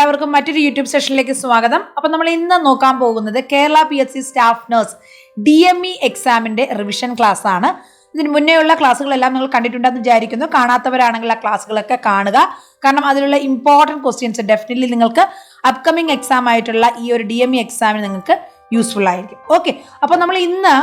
എല്ലാവർക്കും മറ്റൊരു യൂട്യൂബ് സെഷനിലേക്ക് സ്വാഗതം. അപ്പോൾ നമ്മൾ ഇന്ന് നോക്കാൻ പോകുന്നത് Kerala PSC staff nurse DME എക്സാമിന്റെ റിവിഷൻ ക്ലാസ് ആണ്. ഇതിന് മുന്നേയുള്ള ക്ലാസ്സുകളെല്ലാം നിങ്ങൾ കണ്ടിട്ടുണ്ടെന്ന് വിചാരിക്കുന്നു. കാണാത്തവരാണെങ്കിൽ ആ ക്ലാസ്സുകളൊക്കെ കാണുക. കാരണം അതിലുള്ള ഇമ്പോർട്ടൻറ്റ് ക്വസ്റ്റ്യൻസ് ഡെഫിനറ്റ്ലി നിങ്ങൾക്ക് അപ്കമിങ് എക്സാം ആയിട്ടുള്ള ഈ ഒരു DME എക്സാമിന് നിങ്ങൾക്ക് യൂസ്ഫുൾ ആയിരിക്കും. ഓക്കെ, അപ്പോൾ നമ്മൾ ഇന്ന്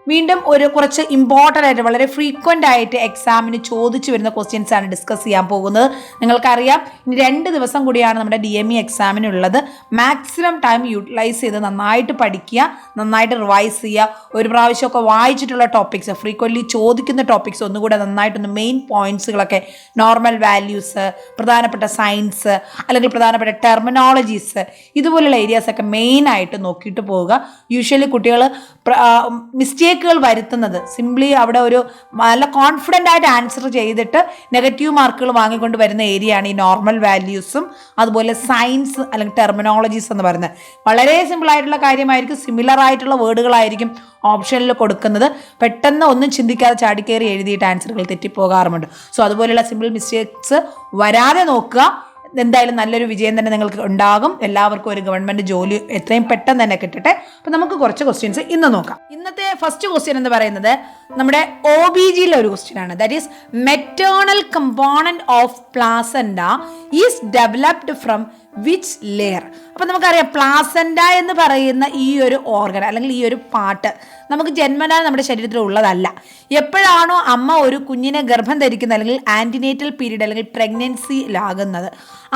വീണ്ടും കുറച്ച് ഇമ്പോർട്ടൻ്റ് ആയിട്ട് വളരെ ഫ്രീക്വൻ്റ് ആയിട്ട് എക്സാമിന് ചോദിച്ചു വരുന്ന ക്വസ്റ്റ്യൻസ് ആണ് ഡിസ്കസ് ചെയ്യാൻ പോകുന്നത്. നിങ്ങൾക്കറിയാം, ഇനി 2 ദിവസം കൂടിയാണ് നമ്മുടെ DME എക്സാമിനുള്ളത്. മാക്സിമം ടൈം യൂട്ടിലൈസ് ചെയ്ത് നന്നായിട്ട് പഠിക്കുക, നന്നായിട്ട് റിവൈസ് ചെയ്യുക. ഒരു പ്രാവശ്യമൊക്കെ വായിച്ചിട്ടുള്ള ടോപ്പിക്സ്, ഫ്രീക്വൻ്റ്ലി ചോദിക്കുന്ന ടോപ്പിക്സ് ഒന്നുകൂടെ നന്നായിട്ടൊന്ന് മെയിൻ പോയിന്റ്സുകളൊക്കെ, നോർമൽ വാല്യൂസ്, പ്രധാനപ്പെട്ട സയൻസ് അല്ലെങ്കിൽ പ്രധാനപ്പെട്ട ടെർമിനോളജീസ്, ഇതുപോലുള്ള ഏരിയാസൊക്കെ മെയിനായിട്ട് നോക്കിയിട്ട് പോവുക. യൂഷ്വലി കുട്ടികൾ മിസ്റ്റേക്കുകൾ വരുത്തുന്നത് സിംപ്ലി അവിടെ ഒരു നല്ല കോൺഫിഡൻ്റ് ആയിട്ട് ആൻസർ ചെയ്തിട്ട് നെഗറ്റീവ് മാർക്കുകൾ വാങ്ങിക്കൊണ്ട് വരുന്ന ഏരിയയാണ് ഈ നോർമൽ വാല്യൂസും അതുപോലെ സയൻസ് അല്ലെങ്കിൽ ടെർമിനോളജീസ് എന്ന് പറയുന്നത്. വളരെ സിമ്പിൾ ആയിട്ടുള്ള കാര്യമായിരിക്കും, സിമിലർ ആയിട്ടുള്ള വേർഡുകളായിരിക്കും ഓപ്ഷനിൽ കൊടുക്കുന്നത്. പെട്ടെന്ന് ഒന്നും ചിന്തിക്കാതെ ചാടിക്കയറി എഴുതിയിട്ട് ആൻസറുകൾ തെറ്റിപ്പോകാറുമുണ്ട്. സോ അതുപോലെയുള്ള സിമ്പിൾ മിസ്റ്റേക്സ് വരാതെ നോക്കുക. എന്തായാലും നല്ലൊരു വിജയം തന്നെ നിങ്ങൾക്ക് ഉണ്ടാകും. എല്ലാവർക്കും ഒരു ഗവൺമെൻറ് ജോലി എത്രയും പെട്ടെന്ന് തന്നെ കിട്ടട്ടെ. അപ്പം നമുക്ക് കുറച്ച് ക്വസ്റ്റ്യൻസ് ഇന്ന് നോക്കാം. ഇന്നത്തെ ഫസ്റ്റ് ക്വസ്റ്റ്യൻ എന്ന് പറയുന്നത് നമ്മുടെ OBGയിലെ ഒരു ക്വസ്റ്റ്യൻ ആണ്. That is maternal component of placenta is developed from which layer. അപ്പം നമുക്കറിയാം, പ്ലാസൻഡ എന്ന് പറയുന്ന ഈ ഒരു ഓർഗൻ അല്ലെങ്കിൽ ഈ ഒരു പാർട്ട് നമുക്ക് ജന്മനാ നമ്മുടെ ശരീരത്തിൽ ഉള്ളതല്ല. എപ്പോഴാണോ അമ്മ ഒരു കുഞ്ഞിനെ ഗർഭം ധരിക്കുന്നത് അല്ലെങ്കിൽ ആൻറ്റിനേറ്റൽ പീരീഡ് അല്ലെങ്കിൽ പ്രഗ്നൻസിയിലാകുന്നത്,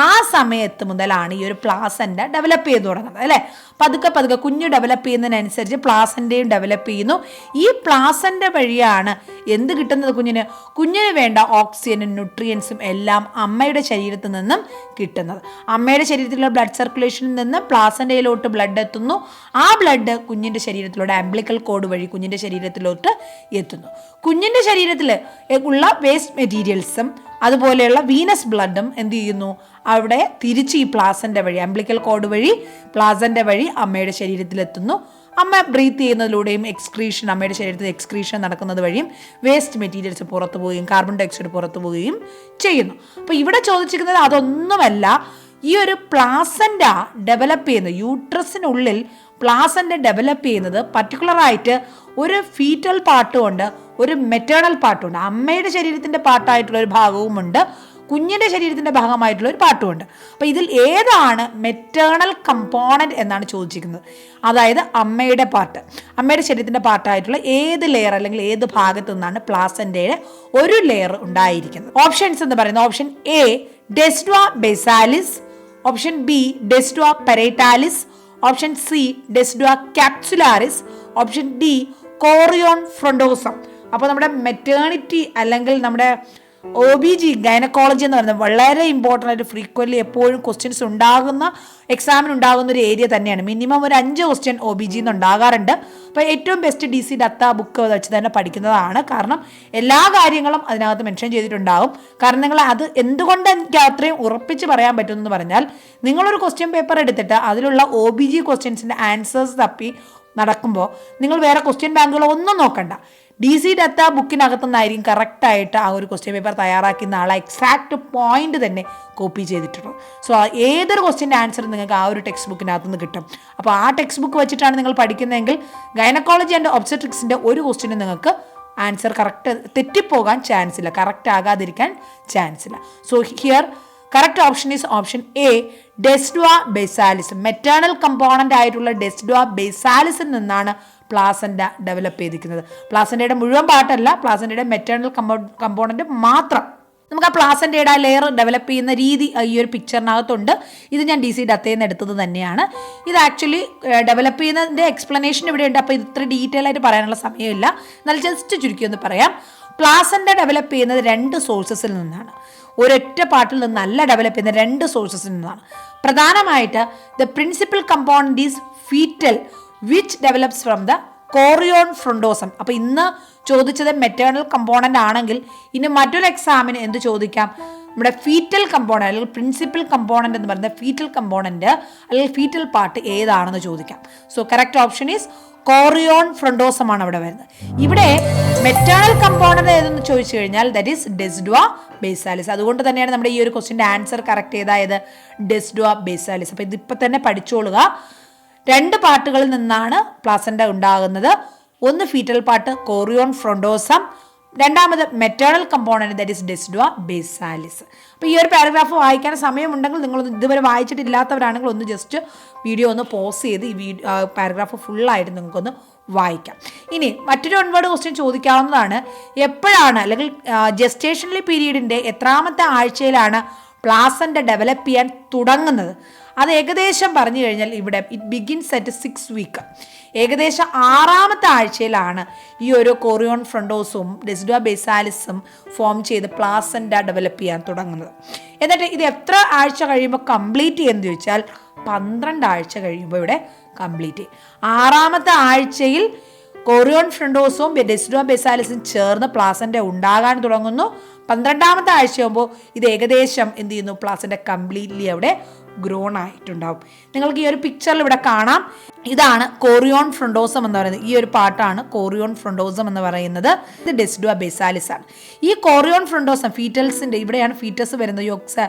ആ സമയത്ത് മുതലാണ് ഈ ഒരു പ്ലാസൻഡ ഡെവലപ്പ് ചെയ്ത് തുടങ്ങുന്നത്, അല്ലേ? പതുക്കെ പതുക്കെ കുഞ്ഞ് ഡെവലപ്പ് ചെയ്യുന്നതിനനുസരിച്ച് പ്ലാസൻഡയും ഡെവലപ്പ് ചെയ്യുന്നു. ഈ പ്ലാസൻഡ വഴിയാണ് എന്ത് കിട്ടുന്നത്? കുഞ്ഞിന് വേണ്ട ഓക്സിജനും ന്യൂട്രിയൻസും എല്ലാം അമ്മയുടെ ശരീരത്തിൽ നിന്നും കിട്ടുന്നത്. അമ്മയുടെ ശരീരത്തിലുള്ള ബ്ലഡ് സർക്കുലേഷനിൽ നിന്ന് പ്ലാസൻഡയിലോട്ട് ബ്ലഡ് എത്തുന്നു. ആ ബ്ലഡ് കുഞ്ഞിൻ്റെ ശരീരത്തിലൂടെ അംബ്ലിക്കൽ കോഡ് വഴി കുഞ്ഞിൻ്റെ ശരീരത്തിലോട്ട് എത്തുന്നു. കുഞ്ഞിൻ്റെ ശരീരത്തിൽ ഉള്ള വേസ്റ്റ് മെറ്റീരിയൽസും അതുപോലെയുള്ള വീനസ് ബ്ലഡും എന്ത് ചെയ്യുന്നു? അവിടെ തിരിച്ച് ഈ പ്ലാസൻഡ വഴി, അംബ്ലിക്കൽ കോഡ് വഴി പ്ലാസൻഡ വഴി അമ്മയുടെ ശരീരത്തിലെത്തുന്നു. അമ്മ ബ്രീത്ത് ചെയ്യുന്നതിലൂടെയും എക്സ്ക്രീഷൻ, അമ്മയുടെ ശരീരത്തിൽ എക്സ്ക്രീഷൻ നടക്കുന്നത് വഴിയും വേസ്റ്റ് മെറ്റീരിയൽസ് പുറത്തു പോവുകയും കാർബൺ ഡയോക്സൈഡ് പുറത്തു പോവുകയും ചെയ്യുന്നു. അപ്പോൾ ഇവിടെ ചോദിച്ചിരിക്കുന്നത് അതൊന്നുമല്ല. ഈ ഒരു പ്ലാസൻഡ ഡെവലപ്പ് ചെയ്യുന്നത്, യൂട്രസിനുള്ളിൽ പ്ലാസൻഡ ഡെവലപ്പ് ചെയ്യുന്നത് പർട്ടിക്കുലറായിട്ട് ഒരു ഫീറ്റൽ പാർട്ടുമുണ്ട്, ഒരു മെറ്റേണൽ പാർട്ടുമുണ്ട്. അമ്മയുടെ ശരീരത്തിൻ്റെ പാർട്ടായിട്ടുള്ള ഒരു ഭാഗവുമുണ്ട്, കുഞ്ഞിൻ്റെ ശരീരത്തിൻ്റെ ഭാഗമായിട്ടുള്ള ഒരു പാർട്ടുമുണ്ട്. അപ്പോൾ ഇതിൽ ഏതാണ് മെറ്റേണൽ കമ്പോണൻറ്റ് എന്നാണ് ചോദിച്ചിരിക്കുന്നത്. അതായത് അമ്മയുടെ പാർട്ട്, അമ്മയുടെ ശരീരത്തിൻ്റെ പാർട്ടായിട്ടുള്ള ഏത് ലെയർ അല്ലെങ്കിൽ ഏത് ഭാഗത്തു നിന്നാണ് പ്ലാസൻഡയുടെ ഒരു ലെയർ ഉണ്ടായിരിക്കുന്നത്? ഓപ്ഷൻസ് എന്ന് പറയുന്നത് option A decidua basalis, option B decidua parietalis, option C decidua capsularis, option D chorion frondosum. അപ്പോൾ നമ്മുടെ മെറ്റേണിറ്റി അല്ലെങ്കിൽ നമ്മുടെ OBG ഗൈനക്കോളജി എന്ന് പറയുന്നത് വളരെ ഇമ്പോർട്ടൻ്റ് ആയിട്ട് ഫ്രീക്വൻ്റ്ലി എപ്പോഴും ക്വസ്റ്റ്യൻസ് ഉണ്ടാകുന്ന, എക്സാമിന് ഉണ്ടാകുന്ന ഒരു ഏരിയ തന്നെയാണ്. മിനിമം ഒരു 5 ക്വസ്റ്റ്യൻ OBGയിൽ നിന്ന് ഉണ്ടാകാറുണ്ട്. അപ്പോൾ ഏറ്റവും ബെസ്റ്റ് DC ദത്ത ബുക്ക് വെച്ച് തന്നെ പഠിക്കുന്നതാണ്. കാരണം എല്ലാ കാര്യങ്ങളും അതിനകത്ത് മെൻഷൻ ചെയ്തിട്ടുണ്ടാകും. കാരണം നിങ്ങൾ അത് എന്തുകൊണ്ട് എനിക്ക് അത്രയും ഉറപ്പിച്ച് പറയാൻ പറ്റുമെന്ന് പറഞ്ഞാൽ, നിങ്ങളൊരു ക്വസ്റ്റ്യൻ പേപ്പർ എടുത്തിട്ട് അതിലുള്ള OBG ക്വസ്റ്റ്യൻസിൻ്റെ ആൻസേഴ്സ് തപ്പി നടക്കുമ്പോൾ നിങ്ങൾ വേറെ ക്വസ്റ്റ്യൻ ബാങ്കുകളോ ഒന്നും നോക്കണ്ട. DC ദത്ത ബുക്കിനകത്തു നിന്നായിരിക്കും കറക്റ്റായിട്ട് ആ ഒരു ക്വസ്റ്റ്യൻ പേപ്പർ തയ്യാറാക്കുന്ന ആളെ എക്സാക്ട് പോയിന്റ് തന്നെ കോപ്പി ചെയ്തിട്ടുള്ളൂ. സോ ഏതൊരു ക്വസ്റ്റ്യൻ്റെ ആൻസർ നിങ്ങൾക്ക് ആ ഒരു ടെക്സ്റ്റ് ബുക്കിനകത്ത് നിന്ന് കിട്ടും. അപ്പോൾ ആ ടെക്സ്റ്റ് ബുക്ക് വെച്ചിട്ടാണ് നിങ്ങൾ പഠിക്കുന്നതെങ്കിൽ ഗൈനക്കോളജി ആൻഡ് ഒബ്സ്റ്റട്രിക്സിൻ്റെ ഒരു ക്വസ്റ്റ്യന് നിങ്ങൾക്ക് ആൻസർ കറക്റ്റ് തെറ്റിപ്പോകാൻ ചാൻസ് ഇല്ല, കറക്റ്റ് ആകാതിരിക്കാൻ ചാൻസ് ഇല്ല. So here correct option is option A decidua basalis. Maternal component ആയിട്ടുള്ള ഡെസ്ഡ്വാ ബേസാലിസിൽ നിന്നാണ് പ്ലാസൻഡ ഡെവലപ്പ് ചെയ്തിരിക്കുന്നത്. പ്ലാസൻഡയുടെ മുഴുവൻ പാർട്ടല്ല, പ്ലാസൻഡയുടെ മെറ്റേണൽ കമ്പോണൻ്റ് മാത്രം. നമുക്ക് ആ പ്ലാസൻഡയുടെ ലെയർ ഡെവലപ്പ് ചെയ്യുന്ന രീതി ഈ ഒരു പിക്ചറിനകത്തുണ്ട്. ഇത് ഞാൻ DC ഡത്തയിൽ നിന്ന് എടുത്തത് തന്നെയാണ്. ഇത് ആക്ച്വലി ഡെവലപ്പ് ചെയ്യുന്നതിൻ്റെ എക്സ്പ്ലനേഷൻ ഇവിടെയുണ്ട്. അപ്പോൾ ഇത് ഇത്ര ഡീറ്റെയിൽ ആയിട്ട് പറയാനുള്ള സമയമില്ല, എന്നാൽ ജസ്റ്റ് ചുരുക്കി ഒന്ന് പറയാം. പ്ലാസൻഡ ഡെവലപ്പ് ചെയ്യുന്നത് 2 സോഴ്സസിൽ നിന്നാണ്. ഒരൊറ്റ പാർട്ടിൽ നിന്നല്ല ഡെവലപ്പ് ചെയ്യുന്ന, 2 സോഴ്സസിൽ നിന്നാണ്. പ്രധാനമായിട്ട് the principal component is fetal which develops from the chorion frondosum. അപ്പോൾ ഇന്ന് ചോദിച്ചത് മെറ്റേണൽ കമ്പോണൻ്റ് ആണെങ്കിൽ ഇനി മറ്റൊരു എക്സാമിന് എന്ത് ചോദിക്കാം? നമ്മുടെ ഫീറ്റൽ കമ്പോണൻറ്റ് അല്ലെങ്കിൽ പ്രിൻസിപ്പൽ കമ്പോണൻ്റ് എന്ന് പറയുന്നത് ഫീറ്റൽ കമ്പോണൻ്റ് അല്ലെങ്കിൽ ഫീറ്റൽ പാർട്ട് ഏതാണെന്ന് ചോദിക്കാം. So correct option is chorion ഫ്രണ്ടോസമാണ് അവിടെ വരുന്നത്. ഇവിടെ മെറ്റേണൽ കമ്പോണന്റ് ഏതെന്ന് ചോദിച്ചു കഴിഞ്ഞാൽ ദാറ്റ് ഈസ് ഡെസിഡുവ ബേസാലിസ്. അതുകൊണ്ട് തന്നെയാണ് നമ്മുടെ ഈ ഒരു ക്വസ്റ്റിൻ്റെ ആൻസർ കറക്റ്റ് ചെയ്തായത് ഡെസിഡുവ ബേസാലിസ്. അപ്പോൾ ഇതിപ്പോൾ തന്നെ പഠിച്ചോളുക. 2 പാർട്ടുകളിൽ നിന്നാണ് പ്ലാസന്റ ഉണ്ടാകുന്നത്. ഒന്ന് ഫീറ്റൽ പാർട്ട് കോറിയോൺ ഫ്രണ്ടോസം, രണ്ടാമത് മെറ്റേണൽ കമ്പോണന്റ് ദാറ്റ് ഈസ് ഡെസിഡുവ ബേസാലിസ്. അപ്പോൾ ഈ ഒരു പാരഗ്രാഫ് വായിക്കാൻ സമയമുണ്ടെങ്കിൽ നിങ്ങളൊന്ന് ഇതുവരെ വായിച്ചിട്ടില്ലാത്തവരാണെങ്കിൽ ഒന്ന് ജസ്റ്റ് വീഡിയോ ഒന്ന് പോസ് ചെയ്ത് ഈ പാരഗ്രാഫ് ഫുള്ളായിട്ട് നിങ്ങൾക്കൊന്ന് വായിക്കാം. ഇനി മറ്റൊരു 1 വേർഡ് ക്വസ്റ്റ്യൻ ചോദിക്കാവുന്നതാണ്. എപ്പോഴാണ് അല്ലെങ്കിൽ ജെസ്റ്റേഷണൽ പീരീഡിൻ്റെ എത്രാമത്തെ ആഴ്ചയിലാണ് പ്ലാസന്റ ഡെവലപ്പ് ചെയ്യാൻ തുടങ്ങുന്നത്? അത് ഏകദേശം പറഞ്ഞു കഴിഞ്ഞാൽ ഇവിടെ ഇറ്റ് ബിഗിൻസ് അറ്റ് 6 വീക്ക്. ഏകദേശം 6ാമത്തെ ആഴ്ചയിലാണ് ഈ ഒരു കോറിയോൺ ഫ്രണ്ടോസും ഡെസിഡുവ ബേസാലിസും ഫോം ചെയ്ത് പ്ലാസന്റ ഡെവലപ്പ് ചെയ്യാൻ തുടങ്ങുന്നത്. എന്നിട്ട് ഇത് എത്ര ആഴ്ച കഴിയുമ്പോൾ കംപ്ലീറ്റ് ചെയ്യുമെന്ന് ചോദിച്ചാൽ 12 ആഴ്ച കഴിയുമ്പോൾ ഇവിടെ കംപ്ലീറ്റ് ചെയ്യും. 6ാമത്തെ ആഴ്ചയിൽ കോറിയോൺ ഫ്രണ്ടോസും ഡെസിഡുവ ബേസാലിസും ചേർന്ന് പ്ലാസന്റ ഉണ്ടാകാൻ തുടങ്ങുന്നു. 12ാമത്തെ ആഴ്ചയാകുമ്പോൾ ഇത് ഏകദേശം എന്ത് ചെയ്യുന്നു? പ്ലാസന്റ കംപ്ലീറ്റ്ലി അവിടെ ഗ്രോൺ ആയിട്ടുണ്ടാവും. നിങ്ങൾക്ക് ഈ ഒരു പിക്ചറിൽ ഇവിടെ കാണാം. ഇതാണ് കോറിയോൺ ഫ്രണ്ടോസം എന്ന് പറയുന്നത്. ഈ ഒരു പാർട്ടാണ് കോറിയോൺ ഫ്രണ്ടോസം എന്ന് പറയുന്നത്. ഇത് ഡെസിഡുവ ബേസാലിസ് ആണ്. ഈ കോറിയോൺ ഫ്രണ്ടോസം ഫീറ്റൽസിൻ്റെ ഇവിടെയാണ് ഫീറ്റസ് വരുന്നത്.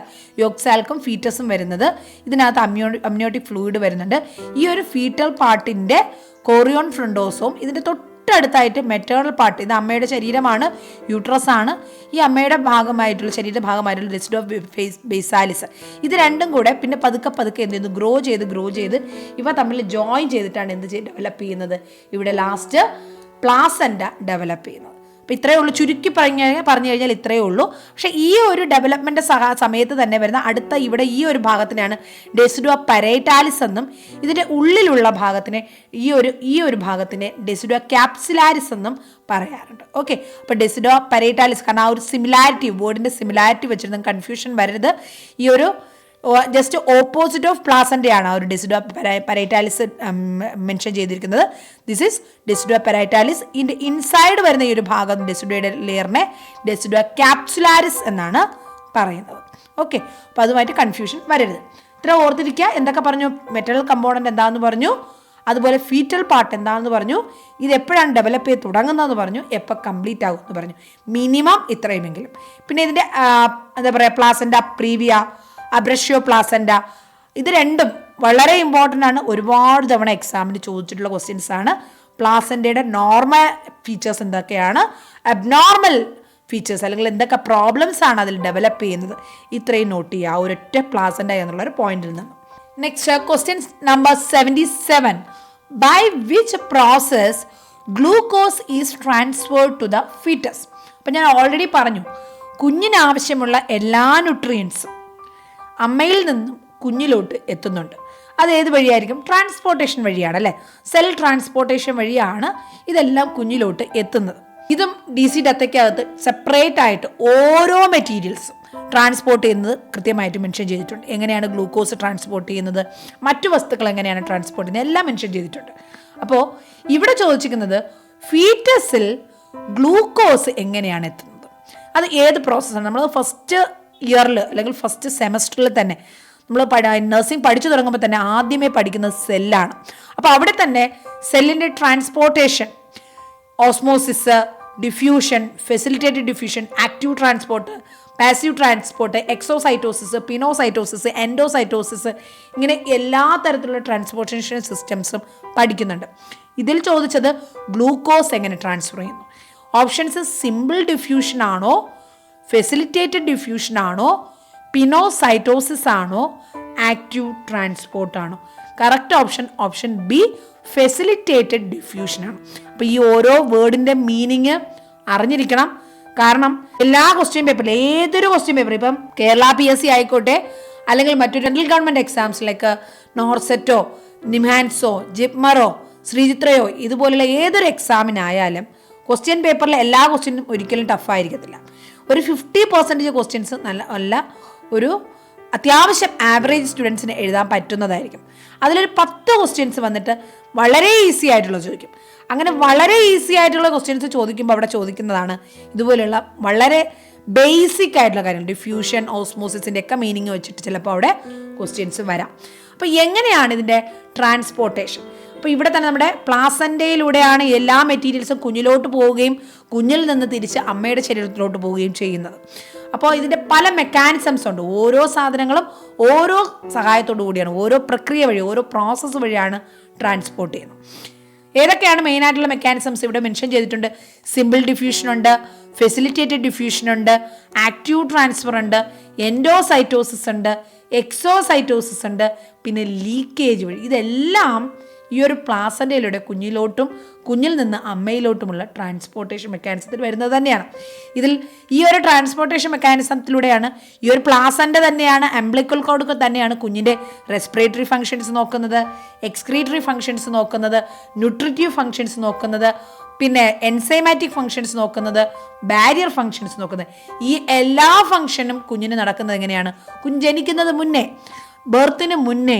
യോക്സാൽക്കും ഫീറ്റസും വരുന്നത്. ഇതിനകത്ത് അമ്നിയോട്ടിക് ഫ്ലൂയിഡ് വരുന്നുണ്ട്. ഈ ഒരു ഫീറ്റൽ പാർട്ടിൻ്റെ കോറിയോൺ ഫ്രണ്ടോസവും ഇതിൻ്റെ തൊട്ടടുത്തായിട്ട് മെറ്റേണൽ പാർട്ട്, ഇത് അമ്മയുടെ ശരീരമാണ്, യൂട്രസ് ആണ്. ഈ അമ്മയുടെ ഭാഗമായിട്ടുള്ള ശരീരഭാഗമായിട്ടുള്ള ഡെസിഡുവ ബേസാലിസ്. ഇത് രണ്ടും കൂടെ പിന്നെ പതുക്കെ എന്ത് ചെയ്യുന്നു? ഗ്രോ ചെയ്ത് ഇവ തമ്മിൽ ജോയിൻ ചെയ്തിട്ടാണ് എന്ത് ഡെവലപ്പ് ചെയ്യുന്നത്? ഇവിടെ ലാസ്റ്റ് പ്ലാസന്റ ഡെവലപ്പ് ചെയ്യുന്നത്. അപ്പോൾ ഇത്രയേ ഉള്ളൂ. ചുരുക്കി പറഞ്ഞു കഴിഞ്ഞാൽ ഇത്രയേ ഉള്ളൂ. പക്ഷേ ഈ ഒരു ഡെവലപ്മെൻറ്റ് സമയത്ത് തന്നെ വരുന്ന അടുത്ത ഇവിടെ ഈ ഒരു ഭാഗത്തിനാണ് ഡെസിഡുവ പരൈറ്റാലിസ് എന്നും, ഇതിൻ്റെ ഉള്ളിലുള്ള ഭാഗത്തിനെ ഈ ഒരു ഭാഗത്തിനെ ഡെസിഡുവ ക്യാപ്സുലാരിസ് എന്നും പറയാറുണ്ട്. ഓക്കെ, അപ്പോൾ ഡെസിഡുവ പരൈറ്റാലിസ്, കാരണം ആ ഒരു സിമിലാരിറ്റി, വേർഡിൻ്റെ സിമിലാരിറ്റി വെച്ചിട്ട് കൺഫ്യൂഷൻ വരരുത്. ഈ ഒരു ജസ്റ്റ് ഓപ്പോസിറ്റ് ഓഫ് പ്ലാസന്റയാണ് ആ ഒരു ഡെസിഡുവ പരൈറ്റാലിസ് മെൻഷൻ ചെയ്തിരിക്കുന്നത്. This is decidua parietalis. ഇതിൻ്റെ ഇൻസൈഡ് വരുന്ന ഈ ഒരു ഭാഗം ഡെസിഡുവയുടെ ലെയറിനെ ഡെസിഡുവ ക്യാപ്സുലാരിസ് എന്നാണ് പറയുന്നത്. ഓക്കെ, അപ്പോൾ അതുമായിട്ട് കൺഫ്യൂഷൻ വരരുത്. ഇത്ര ഓർത്തിരിക്കുക. എന്തൊക്കെ പറഞ്ഞു? മെറ്റൽ കമ്പോണന്റ് എന്താണെന്ന് പറഞ്ഞു, അതുപോലെ ഫീറ്റൽ പാർട്ട് എന്താണെന്ന് പറഞ്ഞു, ഇത് എപ്പോഴാണ് ഡെവലപ്പ് ചെയ്ത് തുടങ്ങുന്നതെന്ന് പറഞ്ഞു, എപ്പോൾ കംപ്ലീറ്റ് ആകുമെന്ന് പറഞ്ഞു. മിനിമം ഇത്രയുമെങ്കിലും. പിന്നെ ഇതിൻ്റെ എന്താ പറയുക, പ്ലാസന്റ പ്രീവിയ, അബ്രഷ്യോ പ്ലാസന്റ, ഇത് രണ്ടും വളരെ ഇമ്പോർട്ടൻ്റ് ആണ്. ഒരുപാട് തവണ എക്സാമിന് ചോദിച്ചിട്ടുള്ള ക്വസ്റ്റ്യൻസ് ആണ്. പ്ലാസന്റയുടെ നോർമൽ ഫീച്ചേഴ്സ് എന്തൊക്കെയാണ്, അബ്നോർമൽ ഫീച്ചേഴ്സ് അല്ലെങ്കിൽ എന്തൊക്കെ പ്രോബ്ലംസ് ആണ് അതിൽ ഡെവലപ്പ് ചെയ്യുന്നത്, ഇത്രയും നോട്ട് ചെയ്യുക ഒരൊറ്റ പ്ലാസന്റ എന്നുള്ളൊരു പോയിന്റിൽ നിന്ന്. Next question number 77. By which process glucose is transferred to the foetus? അപ്പം ഞാൻ ഓൾറെഡി പറഞ്ഞു, കുഞ്ഞിന് ആവശ്യമുള്ള എല്ലാ ന്യൂട്രിയൻസും അമ്മയിൽ നിന്നും കുഞ്ഞിലോട്ട് എത്തുന്നുണ്ട്. അത് ഏത് വഴിയായിരിക്കും? ട്രാൻസ്പോർട്ടേഷൻ വഴിയാണ് അല്ലേ? സെൽ ട്രാൻസ്പോർട്ടേഷൻ വഴിയാണ് ഇതെല്ലാം കുഞ്ഞിലോട്ട് എത്തുന്നത്. ഇതും DC ഡത്തയ്ക്കകത്ത് സെപ്പറേറ്റ് ആയിട്ട് ഓരോ മെറ്റീരിയൽസും ട്രാൻസ്പോർട്ട് ചെയ്യുന്നത് കൃത്യമായിട്ട് മെൻഷൻ ചെയ്തിട്ടുണ്ട്. എങ്ങനെയാണ് ഗ്ലൂക്കോസ് ട്രാൻസ്പോർട്ട് ചെയ്യുന്നത്, മറ്റു വസ്തുക്കൾ എങ്ങനെയാണ് ട്രാൻസ്പോർട്ട് ചെയ്യുന്നത്, എല്ലാം മെൻഷൻ ചെയ്തിട്ടുണ്ട്. അപ്പോൾ ഇവിടെ ചോദിച്ചിരിക്കുന്നത് ഫീറ്റസിൽ ഗ്ലൂക്കോസ് എങ്ങനെയാണ് എത്തുന്നത്, അത് ഏത് പ്രോസസ്സാണ്? നമ്മൾ ഫസ്റ്റ് ഇയറിൽ അല്ലെങ്കിൽ ഫസ്റ്റ് സെമസ്റ്ററിൽ തന്നെ നമ്മൾ നഴ്സിംഗ് പഠിച്ചു തുടങ്ങുമ്പോൾ തന്നെ ആദ്യമേ പഠിക്കുന്നത് സെല്ലാണ്. അപ്പോൾ അവിടെ തന്നെ സെല്ലിൻ്റെ transportation, osmosis, diffusion, facilitated diffusion, active transport, passive transport, exocytosis, pinocytosis, endocytosis, ഇങ്ങനെ എല്ലാ തരത്തിലുള്ള ട്രാൻസ്പോർട്ടേഷൻ സിസ്റ്റംസും പഠിക്കുന്നുണ്ട്. ഇതിൽ ചോദിച്ചത് ഗ്ലൂക്കോസ് എങ്ങനെ ട്രാൻസ്ഫർ ചെയ്യുന്നു. ഓപ്ഷൻസ് സിമ്പിൾ ഡിഫ്യൂഷൻ ആണോ, ഫെസിലിറ്റേറ്റഡ് ഡിഫ്യൂഷൻ ആണോ, പിനോസൈറ്റോസിസ് ആണോ, ആക്റ്റീവ് ട്രാൻസ്പോർട്ട് ആണോ? Correct option B, facilitated diffusion ആണ്. അപ്പോൾ ഈ ഓരോ വേർഡിൻ്റെ മീനിങ് അറിഞ്ഞിരിക്കണം. കാരണം എല്ലാ ക്വസ്റ്റ്യൻ പേപ്പറിലും, ഏതൊരു ക്വസ്റ്റ്യൻ പേപ്പർ, ഇപ്പം കേരള PSC ആയിക്കോട്ടെ അല്ലെങ്കിൽ മറ്റൊരു സെൻട്രൽ ഗവൺമെൻറ് എക്സാംസ് ലൈക്ക് നോർസെറ്റോ, നിംഹാൻസോ, ജിപ്മറോ, ശ്രീചിത്രയോ, ഇതുപോലുള്ള ഏതൊരു എക്സാമിനായാലും ക്വസ്റ്റ്യൻ പേപ്പറിലെ എല്ലാ ക്വസ്റ്റ്യനും ഒരിക്കലും ടഫായിരിക്കത്തില്ല. ഒരു 50% ക്വസ്റ്റ്യൻസ് നല്ല ഒരു അത്യാവശ്യം ആവറേജ് സ്റ്റുഡൻസിന് എഴുതാൻ പറ്റുന്നതായിരിക്കും. അതിലൊരു 10 ക്വസ്റ്റ്യൻസ് വന്നിട്ട് വളരെ ഈസി ആയിട്ടുള്ളത് ചോദിക്കും. അങ്ങനെ വളരെ ഈസി ആയിട്ടുള്ള ക്വസ്റ്റ്യൻസ് ചോദിക്കുമ്പോൾ അവിടെ ചോദിക്കുന്നതാണ് ഇതുപോലെയുള്ള വളരെ ബേസിക് ആയിട്ടുള്ള കാര്യങ്ങൾ, ഡിഫ്യൂഷൻ, ഓസ്മോസിസിൻ്റെ ഒക്കെ മീനിങ് വെച്ചിട്ട് ചിലപ്പോൾ അവിടെ ക്വസ്റ്റ്യൻസ് വരാം. അപ്പോൾ എങ്ങനെയാണ് ഇതിൻ്റെ ട്രാൻസ്പോർട്ടേഷൻ? അപ്പോൾ ഇവിടെ തന്നെ നമ്മുടെ പ്ലാസൻ്റയിലൂടെയാണ് എല്ലാ മെറ്റീരിയൽസും കുഞ്ഞിലോട്ട് പോവുകയും കുഞ്ഞിൽ നിന്ന് തിരിച്ച് അമ്മയുടെ ശരീരത്തിലോട്ട് പോവുകയും ചെയ്യുന്നത്. അപ്പോൾ ഇതിൻ്റെ പല മെക്കാനിസംസ് ഉണ്ട്. ഓരോ സാധനങ്ങളും ഓരോ സഹായത്തോടു കൂടിയാണ്, ഓരോ പ്രക്രിയ വഴി, ഓരോ പ്രോസസ്സ് വഴിയാണ് ട്രാൻസ്പോർട്ട് ചെയ്യുന്നത്. ഏതൊക്കെയാണ് മെയിനായിട്ടുള്ള മെക്കാനിസംസ് ഇവിടെ മെൻഷൻ ചെയ്തിട്ടുണ്ട്? സിമ്പിൾ ഡിഫ്യൂഷൻ ഉണ്ട്, ഫെസിലിറ്റേറ്റഡ് ഡിഫ്യൂഷൻ ഉണ്ട്, ആക്റ്റീവ് ട്രാൻസ്ഫർ ഉണ്ട്, എൻഡോസൈറ്റോസിസ് ഉണ്ട്, എക്സോസൈറ്റോസിസ് ഉണ്ട്, പിന്നെ ലീക്കേജ് വഴി. ഇതെല്ലാം ഈ ഒരു പ്ലാസൻ്റയിലൂടെ കുഞ്ഞിലോട്ടും കുഞ്ഞിൽ നിന്ന് അമ്മയിലോട്ടുമുള്ള ട്രാൻസ്പോർട്ടേഷൻ മെക്കാനിസത്തിൽ വരുന്നത് തന്നെയാണ്. ഇതിൽ ഈ ഒരു ട്രാൻസ്പോർട്ടേഷൻ മെക്കാനിസത്തിലൂടെയാണ് ഈ ഒരു പ്ലാസൻ്റ തന്നെയാണ്, അംബ്ലിക്കൽ കോഡ് തന്നെയാണ് കുഞ്ഞിൻ്റെ റെസ്പിറേറ്ററി ഫങ്ഷൻസ് നോക്കുന്നത്, എക്സ്ക്രീറ്ററി ഫങ്ഷൻസ് നോക്കുന്നത്, ന്യൂട്രിറ്റീവ് ഫങ്ഷൻസ് നോക്കുന്നത്, പിന്നെ എൻസൈമാറ്റിക് ഫങ്ഷൻസ് നോക്കുന്നത്, ബാരിയർ ഫങ്ഷൻസ് നോക്കുന്നത്. ഈ എല്ലാ ഫങ്ഷനും കുഞ്ഞിന് നടക്കുന്നത് എങ്ങനെയാണ്? കുഞ്ഞ് ജനിക്കുന്നത് മുന്നേ, ബർത്തിന് മുന്നേ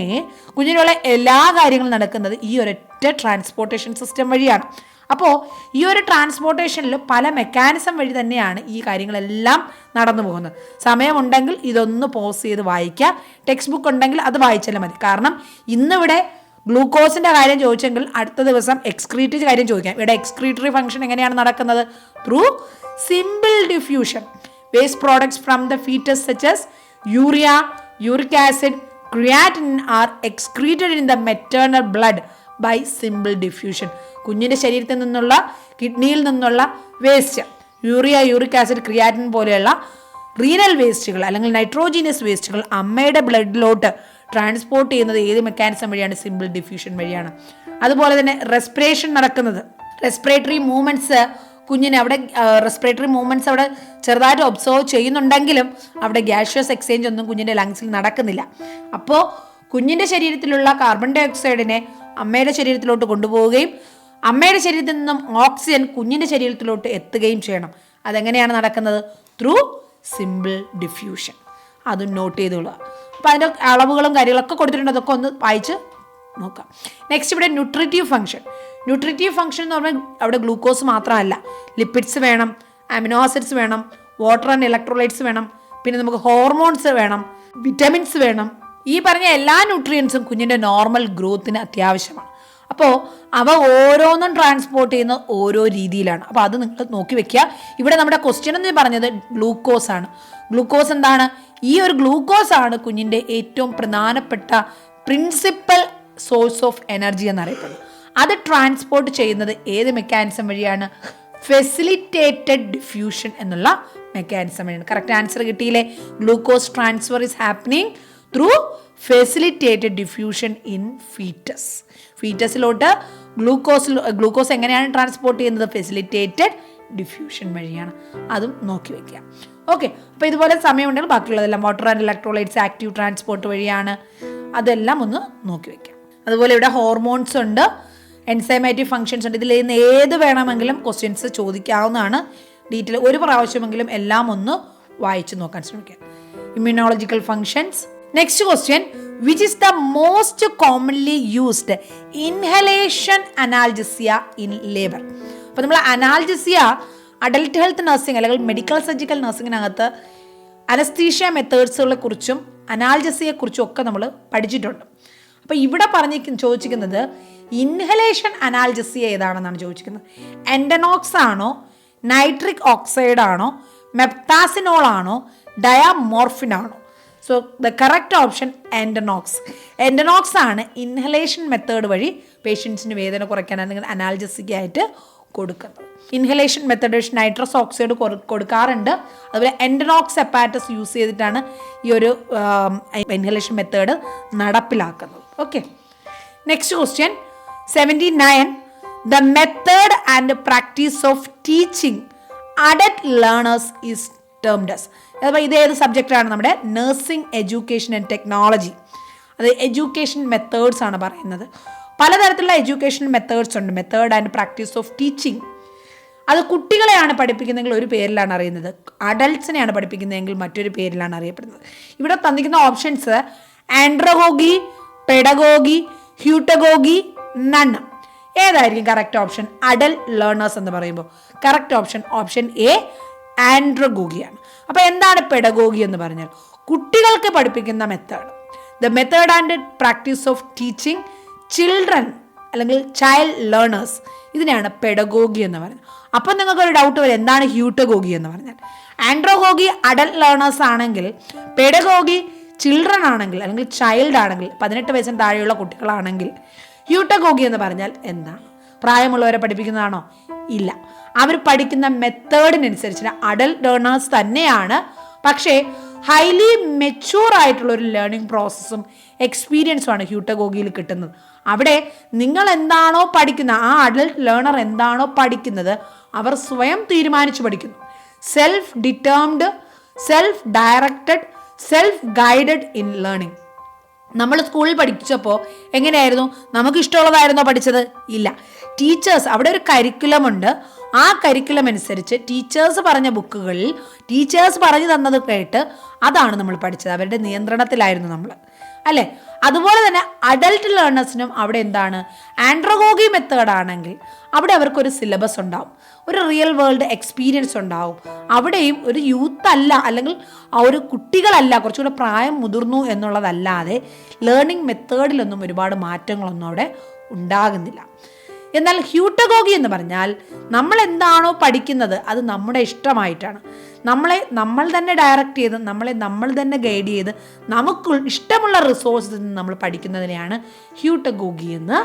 കുഞ്ഞിനുള്ള എല്ലാ കാര്യങ്ങളും നടക്കുന്നത് ഈ ഒരൊറ്റ ട്രാൻസ്പോർട്ടേഷൻ സിസ്റ്റം വഴിയാണ്. അപ്പോൾ ഈ ഒരു ട്രാൻസ്പോർട്ടേഷനിൽ പല മെക്കാനിസം വഴി തന്നെയാണ് ഈ കാര്യങ്ങളെല്ലാം നടന്നു പോകുന്നത്. സമയമുണ്ടെങ്കിൽ ഇതൊന്ന് പോസ് ചെയ്ത് വായിക്കുക, ടെക്സ്റ്റ് ബുക്ക് ഉണ്ടെങ്കിൽ അത് വായിച്ചാലും മതി. കാരണം ഇന്നിവിടെ ഗ്ലൂക്കോസിൻ്റെ കാര്യം ചോദിച്ചെങ്കിൽ അടുത്ത ദിവസം എക്സ്ക്രീറ്ററി കാര്യം ചോദിക്കാം. ഇവിടെ എക്സ്ക്രീറ്ററി ഫംഗ്ഷൻ എങ്ങനെയാണ് നടക്കുന്നത്? Through simple diffusion. Waste products from the foetus such as urea, uric acid, creatinine are excreted in the maternal blood by simple diffusion. കുഞ്ഞിൻ്റെ ശരീരത്തിൽ നിന്നുള്ള, കിഡ്നിയിൽ നിന്നുള്ള waste, urea, uric acid, creatine പോലെയുള്ള റീനൽ വേസ്റ്റുകൾ അല്ലെങ്കിൽ nitrogenous വേസ്റ്റുകൾ അമ്മയുടെ ബ്ലഡിലോട്ട് ട്രാൻസ്പോർട്ട് ചെയ്യുന്നത് ഏത് മെക്കാനിസം വഴിയാണ്? സിമ്പിൾ ഡിഫ്യൂഷൻ വഴിയാണ്. അതുപോലെ തന്നെ റെസ്പിറേഷൻ നടക്കുന്നത്, റെസ്പിറേറ്ററി മൂവ്മെൻറ്റ്സ് കുഞ്ഞിന് അവിടെ റെസ്പിറേറ്ററി മൂവ്മെൻറ്റ്സ് അവിടെ ചെറുതായിട്ട് ഒബ്സർവ് ചെയ്യുന്നുണ്ടെങ്കിലും അവിടെ ഗ്യാഷ്യസ് എക്സ്ചേഞ്ച് ഒന്നും കുഞ്ഞിൻ്റെ ലങ്സിൽ നടക്കുന്നില്ല. അപ്പോൾ കുഞ്ഞിൻ്റെ ശരീരത്തിലുള്ള കാർബൺ ഡൈ ഓക്സൈഡിനെ അമ്മയുടെ ശരീരത്തിലോട്ട് കൊണ്ടുപോവുകയും അമ്മയുടെ ശരീരത്തിൽ നിന്നും ഓക്സിജൻ കുഞ്ഞിൻ്റെ ശരീരത്തിലോട്ട് എത്തുകയും ചെയ്യണം. അതെങ്ങനെയാണ് നടക്കുന്നത്? Through simple diffusion. അതും നോട്ട് ചെയ്തോളുക. അപ്പോൾ അതിൻ്റെ അളവുകളും കാര്യങ്ങളൊക്കെ കൊടുത്തിട്ടുണ്ട്, അതൊക്കെ ഒന്ന് വായിച്ച് നോക്കാം. നെക്സ്റ്റ് ഇവിടെ ന്യൂട്രിറ്റീവ് ഫംഗ്ഷൻ. ന്യൂട്രിറ്റീവ് ഫംഗ്ഷൻ എന്ന് പറഞ്ഞാൽ അവിടെ ഗ്ലൂക്കോസ് മാത്രമല്ല, ലിപ്പിഡ്സ് വേണം, അമിനോ ആസിഡ്സ് വേണം, വാട്ടർ ആൻഡ് ഇലക്ട്രോലൈറ്റ്സ് വേണം, പിന്നെ നമുക്ക് ഹോർമോൺസ് വേണം, വിറ്റമിൻസ് വേണം. ഈ പറഞ്ഞ എല്ലാ ന്യൂട്രിയൻസും കുഞ്ഞിൻ്റെ നോർമൽ ഗ്രോത്തിന് അത്യാവശ്യമാണ്. അപ്പോൾ അവ ഓരോന്നും ട്രാൻസ്പോർട്ട് ചെയ്യുന്ന ഓരോ രീതിയിലാണ്. അപ്പോൾ അത് നിങ്ങൾ നോക്കി വെക്കുക. ഇവിടെ നമ്മുടെ ക്വസ്റ്റ്യൻ എന്ന് പറഞ്ഞത് ഗ്ലൂക്കോസ് ആണ്. ഗ്ലൂക്കോസ് എന്താണ്? ഈ ഒരു ഗ്ലൂക്കോസ് ആണ് കുഞ്ഞിൻ്റെ ഏറ്റവും പ്രധാനപ്പെട്ട പ്രിൻസിപ്പൽ സോഴ്സ് ഓഫ് എനർജി എന്നറിയപ്പെടുന്നത്. അത് ട്രാൻസ്പോർട്ട് ചെയ്യുന്നത് ഏത് മെക്കാനിസം വഴിയാണ്? ഫെസിലിറ്റേറ്റഡ് ഡിഫ്യൂഷൻ എന്നുള്ള മെക്കാനിസം വഴിയാണ്. കറക്റ്റ് ആൻസർ കിട്ടിയില്ലേ? Glucose transfer is happening through facilitated diffusion in fetus. ഫീറ്റസിലോട്ട് ഗ്ലൂക്കോസ് എങ്ങനെയാണ് ട്രാൻസ്പോർട്ട് ചെയ്യുന്നത്? ഫെസിലിറ്റേറ്റഡ് ഡിഫ്യൂഷൻ വഴിയാണ്. അതും നോക്കി വെക്കുക. ഓക്കെ, അപ്പോൾ ഇതുപോലെ സമയമുണ്ടെങ്കിൽ ബാക്കിയുള്ളതെല്ലാം water and electrolytes active transport വഴിയാണ്. അതെല്ലാം ഒന്ന് നോക്കി വെക്കാം. അതുപോലെ ഇവിടെ ഹോർമോൺസ് ഉണ്ട്, എൻസൈമാറ്റിക് ഫങ്ഷൻസ് ഉണ്ട്. ഇതിൽ നിന്ന് ഏത് വേണമെങ്കിലും ക്വസ്റ്റ്യൻസ് ചോദിക്കാവുന്നതാണ്. ഡീറ്റെയിൽ ഒരു പ്രാവശ്യമെങ്കിലും എല്ലാം ഒന്ന് വായിച്ച് നോക്കാൻ ശ്രമിക്കുക. Immunological functions. Next question, which is the most commonly used inhalation analgesia in labour? അപ്പോൾ നമ്മൾ അനാൽജസിയ അഡൽട്ട് ഹെൽത്ത് നഴ്സിംഗ് അല്ലെങ്കിൽ മെഡിക്കൽ സർജിക്കൽ നഴ്സിങ്ങിനകത്ത് അനസ്തീഷ്യ മെത്തേഡ്സുകളെ കുറിച്ചും അനാൽജസിയെക്കുറിച്ചും ഒക്കെ നമ്മൾ പഠിച്ചിട്ടുണ്ട്. അപ്പോൾ ഇവിടെ ചോദിച്ചിരിക്കുന്നത് ഇൻഹലേഷൻ അനാൽജസിയ ഏതാണെന്നാണ് ചോദിച്ചിരിക്കുന്നത്. എൻഡനോക്സ് ആണോ, നൈട്രിക് ഓക്സൈഡ് ആണോ, മെപ്താസിനോൾ ആണോ, ഡയാമോർഫിൻ ആണോ? So the correct option Entonox. Entonox ആണ് ഇൻഹലേഷൻ മെത്തേഡ് വഴി പേഷ്യൻസിന് വേദന കുറയ്ക്കാൻ അല്ലെങ്കിൽ അനാൽജസിക്കായിട്ട് കൊടുക്കുന്നത്. ഇൻഹലേഷൻ മെത്തേഡ് വഴി നൈട്രസ് ഓക്സൈഡ് കൊടുക്കാറുണ്ട്. അതുപോലെ എൻഡനോക്സ് ഹെപ്പാറ്റസ് യൂസ് ചെയ്തിട്ടാണ് ഈ ഒരു ഇൻഹലേഷൻ മെത്തേഡ് നടപ്പിലാക്കുന്നത്. Okay, next question 79. The method and practice of teaching adult learners is termed as. അപ്പോൾ ഇത് ഏത് സബ്ജക്റ്റാണ്? നമ്മുടെ നഴ്സിംഗ് എഡ്യൂക്കേഷൻ ആൻഡ് ടെക്നോളജി. അത് എഡ്യൂക്കേഷൻ മെത്തേഡ്സ് ആണ് പറയുന്നത്. പലതരത്തിലുള്ള എഡ്യൂക്കേഷൻ മെത്തേഡ്സ് ഉണ്ട്. Method and practice of teaching അത് കുട്ടികളെയാണ് പഠിപ്പിക്കുന്നതെങ്കിൽ ഒരു പേരിലാണ് അറിയുന്നത്, അഡൾട്ട്സിനെയാണ് പഠിപ്പിക്കുന്നതെങ്കിൽ മറ്റൊരു പേരിലാണ് അറിയപ്പെടുന്നത്. ഇവിടെ തന്നിരിക്കുന്ന ഓപ്ഷൻസ് ആൻഡ്രഗോഗി, പെഡഗോഗി, ഹ്യൂട്ടഗോഗി, നൺ. ഏതായിരിക്കും കറക്റ്റ് ഓപ്ഷൻ? അഡൽട്ട് ലേണേഴ്സ് എന്ന് പറയുമ്പോൾ കറക്റ്റ് ഓപ്ഷൻ എ ആൻഡ്രഗോഗിയാണ്. അപ്പോൾ എന്താണ് പെഡഗോഗി എന്ന് പറഞ്ഞാൽ? കുട്ടികൾക്ക് പഠിപ്പിക്കുന്ന method. The method and practice of teaching children അല്ലെങ്കിൽ ചൈൽഡ് ലേണേഴ്സ്, ഇതിനെയാണ് പെഡഗോഗി എന്ന് പറയുന്നത്. അപ്പം നിങ്ങൾക്കൊരു ഡൗട്ട് വരും, എന്താണ് ഹ്യൂട്ടഗോഗി എന്ന് പറഞ്ഞാൽ. ആൻഡ്രോഗോഗി അഡൽട്ട് ലേണേഴ്സ് ആണെങ്കിൽ, പെഡഗോഗി ചിൽഡ്രൻ ആണെങ്കിൽ അല്ലെങ്കിൽ ചൈൽഡ് ആണെങ്കിൽ, 18 വയസ്സിന് താഴെയുള്ള കുട്ടികളാണെങ്കിൽ. ഹ്യൂട്ടഗോഗി എന്ന് പറഞ്ഞാൽ എന്താണ്? പ്രായമുള്ളവരെ പഠിപ്പിക്കുന്നതാണോ? ഇല്ല. അവർ പഠിക്കുന്ന മെത്തേഡിനനുസരിച്ച് അഡൽട്ട് ലേണേഴ്സ് തന്നെയാണ്, പക്ഷേ ഹൈലി മെച്യൂർ ആയിട്ടുള്ള ഒരു ലേണിംഗ് പ്രോസസ്സും എക്സ്പീരിയൻസുമാണ് ഹ്യൂട്ടഗോഗിയിൽ കിട്ടുന്നത്. അവിടെ നിങ്ങൾ എന്താണോ പഠിക്കുന്നത്, ആ അഡൽട്ട് ലേണർ എന്താണോ പഠിക്കുന്നത്, അവർ സ്വയം തീരുമാനിച്ചു പഠിക്കുന്നു. Self determined, self directed, self guided in learning. നമ്മൾ സ്കൂളിൽ പഠിച്ചപ്പോൾ എങ്ങനെയായിരുന്നു? നമുക്ക് ഇഷ്ടമുള്ളതായിരുന്നോ പഠിച്ചത്? ഇല്ല. ടീച്ചേഴ്സ്, അവിടെ ഒരു കരിക്കുലം ഉണ്ട്. ആ കരിക്കുലം അനുസരിച്ച് ടീച്ചേഴ്സ് പറഞ്ഞ ബുക്കുകളിൽ ടീച്ചേഴ്സ് പറഞ്ഞു തന്നത് കേട്ട് അതാണ് നമ്മൾ പഠിച്ചത്. അവരുടെ നിയന്ത്രണത്തിലായിരുന്നു നമ്മൾ, അല്ലേ? അതുപോലെ തന്നെ അഡൽട്ട് ലേണേഴ്സിനും അവിടെ എന്താണ്? ആൻഡ്രോഗോഗി മെത്തേഡ് ആണെങ്കിൽ അവിടെ അവർക്കൊരു സിലബസ് ഉണ്ടാവും, ഒരു റിയൽ വേൾഡ് എക്സ്പീരിയൻസ് ഉണ്ടാവും. അവിടെയും ഒരു യൂത്ത് അല്ല, അല്ലെങ്കിൽ ആ ഒരു കുട്ടികളല്ല, കുറച്ചുകൂടെ പ്രായം മുതിർന്നു എന്നുള്ളതല്ലാതെ ലേണിംഗ് മെത്തേഡിലൊന്നും ഒരുപാട് മാറ്റങ്ങളൊന്നും അവിടെ ഉണ്ടാകുന്നില്ല. എന്നാൽ ഹ്യൂട്ടഗോഗി എന്ന് പറഞ്ഞാൽ നമ്മൾ എന്താണോ പഠിക്കുന്നത് അത് നമ്മുടെ ഇഷ്ടമായിട്ടാണ്. നമ്മൾ തന്നെ ഡയറക്റ്റ് ചെയ്ത്, നമ്മൾ തന്നെ ഗൈഡ് ചെയ്ത്, നമുക്ക് ഇഷ്ടമുള്ള റിസോഴ്സിൽ നിന്ന് നമ്മൾ പഠിക്കുന്നതിനെയാണ് ഹ്യൂട്ടഗോഗി എന്ന്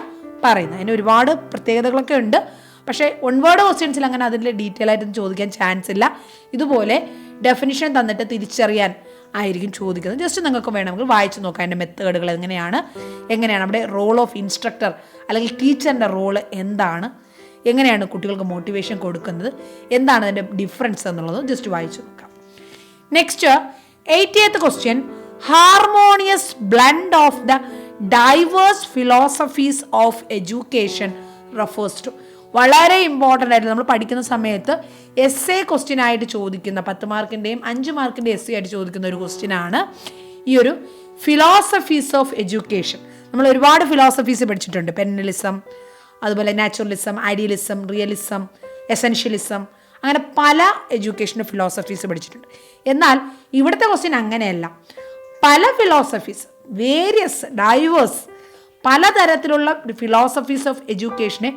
പറയുന്നത്. അതിന് ഒരുപാട് പ്രത്യേകതകളൊക്കെ ഉണ്ട്. പക്ഷേ ഒൺവേർഡ് ക്വസ്റ്റ്യൻസിൽ അങ്ങനെ അതിൽ ഡീറ്റെയിൽ ആയിട്ടൊന്നും ചോദിക്കാൻ ചാൻസ് ഇല്ല. ഇതുപോലെ ഡെഫിനിഷൻ തന്നിട്ട് തിരിച്ചറിയാൻ ആയിരിക്കും ചോദിക്കുന്നത്. ജസ്റ്റ് നിങ്ങൾക്ക് വേണമെങ്കിൽ വായിച്ചു നോക്കാം അതിൻ്റെ മെത്തേഡുകൾ എങ്ങനെയാണ് അവിടെ റോൾ ഓഫ് ഇൻസ്ട്രക്ടർ അല്ലെങ്കിൽ ടീച്ചറിൻ്റെ റോള് എന്താണ്, എങ്ങനെയാണ് കുട്ടികൾക്ക് മോട്ടിവേഷൻ കൊടുക്കുന്നത്, എന്താണ് അതിൻ്റെ ഡിഫറൻസ് എന്നുള്ളത് ജസ്റ്റ് വായിച്ചു നോക്കാം. Next 80th question, harmonious blend of the diverse philosophies of education refers to. വളരെ ഇമ്പോർട്ടൻ്റ് ആയിട്ട് നമ്മൾ പഠിക്കുന്ന സമയത്ത് എസ് എ ക്വസ്റ്റ്യൻ ആയിട്ട് ചോദിക്കുന്ന 10 മാർക്കിൻ്റെയും 5 മാർക്കിൻ്റെ എസ് എ ആയിട്ട് ചോദിക്കുന്ന ഒരു ക്വസ്റ്റ്യനാണ് ഈ ഒരു ഫിലോസഫീസ് ഓഫ് എഡ്യൂക്കേഷൻ. നമ്മൾ ഒരുപാട് ഫിലോസഫീസ് പഠിച്ചിട്ടുണ്ട്. പെന്നലിസം, അതുപോലെ നാച്ചുറലിസം, ഐഡിയലിസം, റിയലിസം, എസെൻഷ്യലിസം, അങ്ങനെ പല എഡ്യൂക്കേഷൻ ഫിലോസഫീസ് പഠിച്ചിട്ടുണ്ട്. എന്നാൽ ഇവിടുത്തെ ക്വസ്റ്റ്യൻ അങ്ങനെയല്ല. പല ഫിലോസഫീസ്, വേരിയസ്, ഡൈവേഴ്സ്, പലതരത്തിലുള്ള ഫിലോസഫീസ് ഓഫ് എഡ്യൂക്കേഷനെ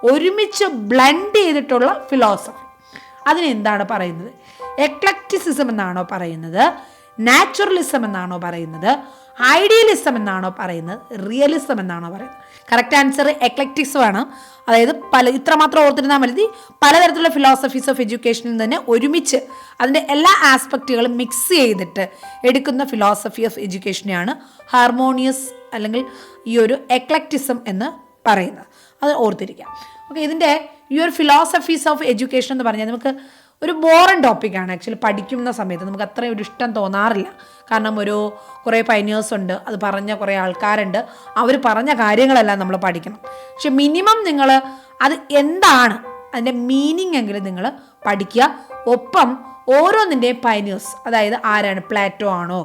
ഒരുമിച്ച് ബ്ലെൻഡ് ചെയ്തിട്ടുള്ള ഫിലോസഫി. അതിനെന്താണ് പറയുന്നത്? എക്ലക്റ്റിസിസം എന്നാണോ പറയുന്നത്? നാച്ചുറലിസം എന്നാണോ പറയുന്നത്? ഐഡിയലിസം എന്നാണോ പറയുന്നത്? റിയലിസം എന്നാണോ പറയുന്നത്? കറക്റ്റ് ആൻസർ എക്ലക്റ്റിസം ആണ്. അതായത് ഇത്രമാത്രം ഓർത്തിരുന്നാൽ മതി. പലതരത്തിലുള്ള ഫിലോസഫീസ് ഓഫ് എഡ്യൂക്കേഷനിൽ തന്നെ ഒരുമിച്ച് അതിൻ്റെ എല്ലാ ആസ്പെക്റ്റുകളും മിക്സ് ചെയ്തിട്ട് എടുക്കുന്ന ഫിലോസഫി ഓഫ് എഡ്യൂക്കേഷനെയാണ് ഹാർമോണിയസ് അല്ലെങ്കിൽ ഈ ഒരു എക്ലക്റ്റിസം എന്ന് പറയുന്നത്. അത് ഓർത്തിരിക്കാം. ഓക്കെ, ഇതിൻ്റെ ഈ ഒരു ഫിലോസഫീസ് ഓഫ് എഡ്യൂക്കേഷൻ എന്ന് പറഞ്ഞാൽ നമുക്ക് ഒരു ബോറൻ ടോപ്പിക്കാണ്. ആക്ച്വലി പഠിക്കുന്ന സമയത്ത് നമുക്ക് അത്രയും ഒരു ഇഷ്ടം തോന്നാറില്ല. കാരണം കുറേ പൈനിയേഴ്സ് ഉണ്ട്, അത് പറഞ്ഞ കുറേ ആൾക്കാരുണ്ട്, അവർ പറഞ്ഞ കാര്യങ്ങളെല്ലാം നമ്മൾ പഠിക്കണം. പക്ഷെ മിനിമം നിങ്ങൾ അത് എന്താണ് അതിൻ്റെ മീനിങ് എങ്കിലും നിങ്ങൾ പഠിക്കുക. ഒപ്പം ഓരോന്നിൻ്റെയും പൈനിയേഴ്സ്, അതായത് ആരാണ്, പ്ലാറ്റോ ആണോ,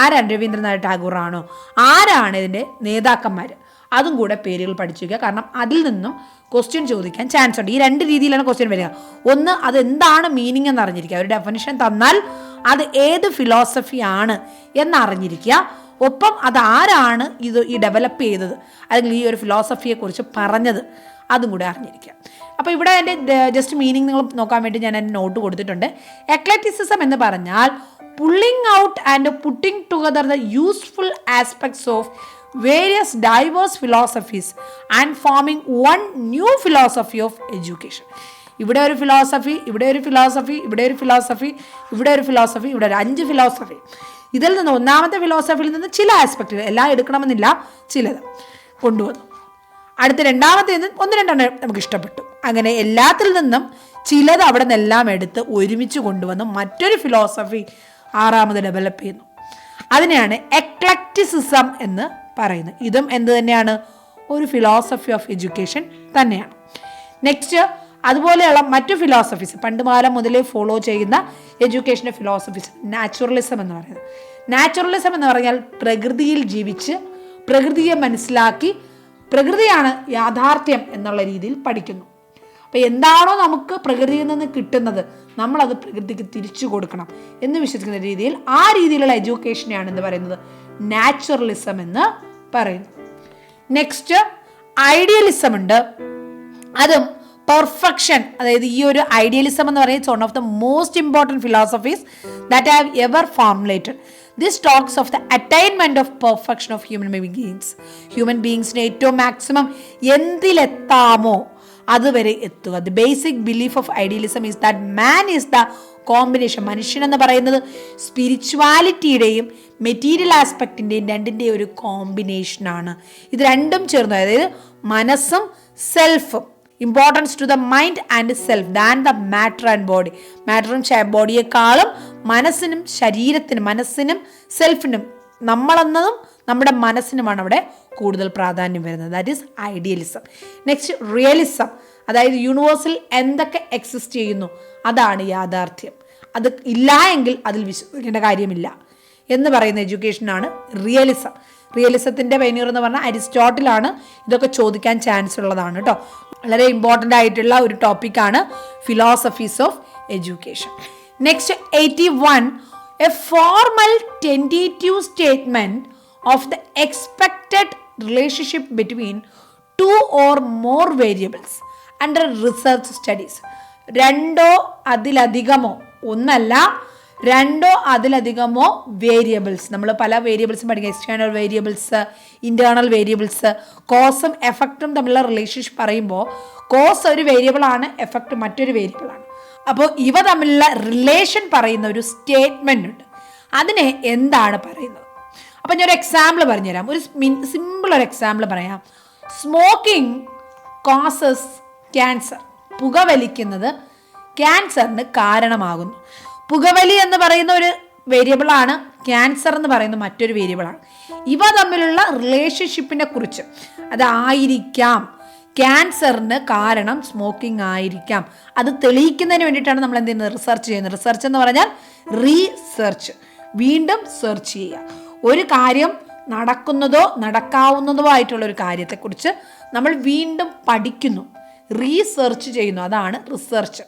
ആരാണ് രവീന്ദ്രനാഥ് ടാഗോർ ആണോ, ആരാണ് ഇതിൻ്റെ നേതാക്കന്മാർ, അതും കൂടെ പേരുകൾ പഠിച്ചു വയ്ക്കുക. കാരണം അതിൽ നിന്നും ക്വസ്റ്റ്യൻ ചോദിക്കാൻ ചാൻസ് ഉണ്ട്. ഈ 2 രീതിയിലാണ് ക്വസ്റ്റ്യൻ വരിക. ഒന്ന്, അത് എന്താണ് മീനിങ് എന്ന് അറിഞ്ഞിരിക്കുക. ഒരു ഡെഫിനിഷൻ തന്നാൽ അത് ഏത് ഫിലോസഫി ആണ് എന്നറിഞ്ഞിരിക്കുക. ഒപ്പം അത് ആരാണ് ഈ ഡെവലപ്പ് ചെയ്തത് അല്ലെങ്കിൽ ഈ ഒരു ഫിലോസഫിയെക്കുറിച്ച് പറഞ്ഞത്, അതും കൂടെ അറിഞ്ഞിരിക്കുക. അപ്പോൾ ഇവിടെ എൻ്റെ ജസ്റ്റ് മീനിങ് നിങ്ങൾ നോക്കാൻ വേണ്ടി ഞാൻ എൻ്റെ നോട്ട് കൊടുത്തിട്ടുണ്ട്. എക്ലക്റ്റിസിസം എന്ന് പറഞ്ഞാൽ pulling out and putting together the useful aspects of various diverse philosophies and forming one new philosophy of education. ഇവിടെ ഒരു ഫിലോസഫി, ഇവിടെ ഒരു ഫിലോസഫി, ഇവിടെ ഒരു ഫിലോസഫി, ഇവിടെ ഒരു ഫിലോസഫി, ഇവിടെ ഒരു 5 ഫിലോസഫി. ഇതിൽ നിന്ന് ഒന്നാമത്തെ ഫിലോസഫിയിൽ നിന്ന് ചില ആസ്പെക്റ്റുകൾ, എല്ലാം എടുക്കണമെന്നില്ല, ചിലത് കൊണ്ടുവന്നു. അടുത്ത രണ്ടാമത്തേത് 1-2 നമുക്ക് ഇഷ്ടപ്പെട്ടു. അങ്ങനെ എല്ലാത്തിൽ നിന്നും ചിലത് അവിടെ നിന്നെല്ലാം എടുത്ത് ഒരുമിച്ച് കൊണ്ടുവന്ന് മറ്റൊരു ഫിലോസഫി 6ാമത് ഡെവലപ്പ് ചെയ്യുന്നു. അതിനെയാണ് എക്ലക്റ്റിസിസം എന്ന് പറയുന്നത്. ഇതും എന്ത് തന്നെയാണ്? ഒരു ഫിലോസഫി ഓഫ് എഡ്യൂക്കേഷൻ തന്നെയാണ്. നെക്സ്റ്റ്, അതുപോലെയുള്ള മറ്റു ഫിലോസഫീസ്, പണ്ട് കാലം മുതലേ ഫോളോ ചെയ്യുന്ന എഡ്യൂക്കേഷൻ്റെ ഫിലോസഫീസ്, നാച്ചുറലിസം എന്ന് പറയുന്നത്. നാച്ചുറലിസം എന്ന് പറഞ്ഞാൽ പ്രകൃതിയിൽ ജീവിച്ച് പ്രകൃതിയെ മനസ്സിലാക്കി പ്രകൃതിയാണ് യാഥാർത്ഥ്യം എന്നുള്ള രീതിയിൽ പഠിക്കുന്നു. അപ്പോൾ എന്താണോ നമുക്ക് പ്രകൃതിയിൽ നിന്ന് കിട്ടുന്നത് നമ്മളത് പ്രകൃതിക്ക് തിരിച്ചു കൊടുക്കണം എന്ന് വിശ്വസിക്കുന്ന രീതിയിൽ, ആ രീതിയിലുള്ള എഡ്യൂക്കേഷനെയാണ് എന്ന് പറയുന്നത് നാച്ചുറലിസം എന്ന് പറയുന്നത്. നെക്സ്റ്റ്, ഐഡിയലിസം ഉണ്ട്, അതും പെർഫെക്ഷൻ. അതായത് ഈ ഒരു ഐഡിയലിസം എന്ന് പറയുന്നത് one of the most important philosophies that have ever formulated. This talks of the attainment of perfection of human beings. ഹ്യൂമൻ ബീയിങ്സിന് ഏറ്റവും മാക്സിമം എന്തിലെത്താമോ അതുവരെ എത്തുക. The basic belief of idealism is that man is the combination. മനുഷ്യൻ എന്ന് പറയുന്നത് സ്പിരിച്വാലിറ്റിയുടെയും material ആസ്പെക്റ്റിൻ്റെയും രണ്ടിൻ്റെയും ഒരു കോമ്പിനേഷനാണ്. ഇത് രണ്ടും ചേർന്ന്, അതായത് മനസ്സും സെൽഫും. Importance to the mind and self than the matter and body. മാറ്ററും ബോഡിയെക്കാളും മനസ്സിനും ശരീരത്തിനും, മനസ്സിനും സെൽഫിനും, നമ്മളെന്നതും നമ്മുടെ മനസ്സിനുമാണ് അവിടെ കൂടുതൽ പ്രാധാന്യം വരുന്നത്. That is idealism. Next realism. അതായത് യൂണിവേഴ്സിൽ എന്തൊക്കെ എക്സിസ്റ്റ് ചെയ്യുന്നു അതാണ് യാഥാർത്ഥ്യം, അത് ഇല്ല എങ്കിൽ അതിൽ വിശ്വസിക്കേണ്ട കാര്യമില്ല എന്ന് പറയുന്ന എഡ്യൂക്കേഷനാണ് റിയലിസം. റിയലിസത്തിൻ്റെ പൈനിയർ എന്ന് പറഞ്ഞാൽ അരിസ്റ്റോട്ടിലാണ്. ഇതൊക്കെ ചോദിക്കാൻ ചാൻസ് ഉള്ളതാണ് കേട്ടോ. വളരെ ഇമ്പോർട്ടൻ്റ് ആയിട്ടുള്ള ഒരു ടോപ്പിക്കാണ് philosophies of education. Next 81, A formal tentative statement of the expected relationship between 2 or more variables under research studies. രണ്ടോ അതിലധികമോ, ഒന്നല്ല രണ്ടോ അതിലധികമോ വേരിയബിൾസ്. നമ്മൾ പല വേരിയബിൾസും പഠിക്കുക. External variables, internal variables. കോസും എഫക്റ്റും തമ്മിലുള്ള റിലേഷൻഷിപ്പ് പറയുമ്പോൾ കോസ് ഒരു വേരിയബിളാണ്, എഫക്റ്റ് മറ്റൊരു വേരിയബിളാണ്. അപ്പോൾ ഇവ തമ്മിലുള്ള റിലേഷൻ പറയുന്ന ഒരു സ്റ്റേറ്റ്മെൻ്റ് ഉണ്ട്. അതിനെ എന്താണ് പറയുന്നത്? അപ്പം ഞാനൊരു എക്സാമ്പിൾ പറഞ്ഞുതരാം. ഒരു സിമ്പിൾ ഒരു എക്സാമ്പിൾ പറയാം. Smoking causes cancer. പുകവലിക്കുന്നത് ക്യാൻസറിന് കാരണമാകുന്നു. പുകവലി എന്ന് പറയുന്ന ഒരു വേരിയബിളാണ്, ക്യാൻസർ എന്ന് പറയുന്ന മറ്റൊരു വേരിയബിളാണ്. ഇവ തമ്മിലുള്ള റിലേഷൻഷിപ്പിനെ കുറിച്ച്, അതായിരിക്കാം ക്യാൻസറിന് കാരണം സ്മോക്കിംഗ് ആയിരിക്കാം, അത് തെളിയിക്കുന്നതിന് വേണ്ടിയിട്ടാണ് നമ്മൾ എന്ത് ചെയ്യുന്നത്? റിസർച്ച് ചെയ്യുന്നത്. റിസർച്ച് എന്ന് പറഞ്ഞാൽ റീസെർച്ച്, വീണ്ടും സെർച്ച് ചെയ്യുക. ഒരു കാര്യം നടക്കുന്നതോ നടക്കാവുന്നതോ ആയിട്ടുള്ള ഒരു കാര്യത്തെക്കുറിച്ച് നമ്മൾ വീണ്ടും പഠിക്കുന്നു, റീസെർച്ച് ചെയ്യുന്നു. അതാണ് റിസർച്ച്.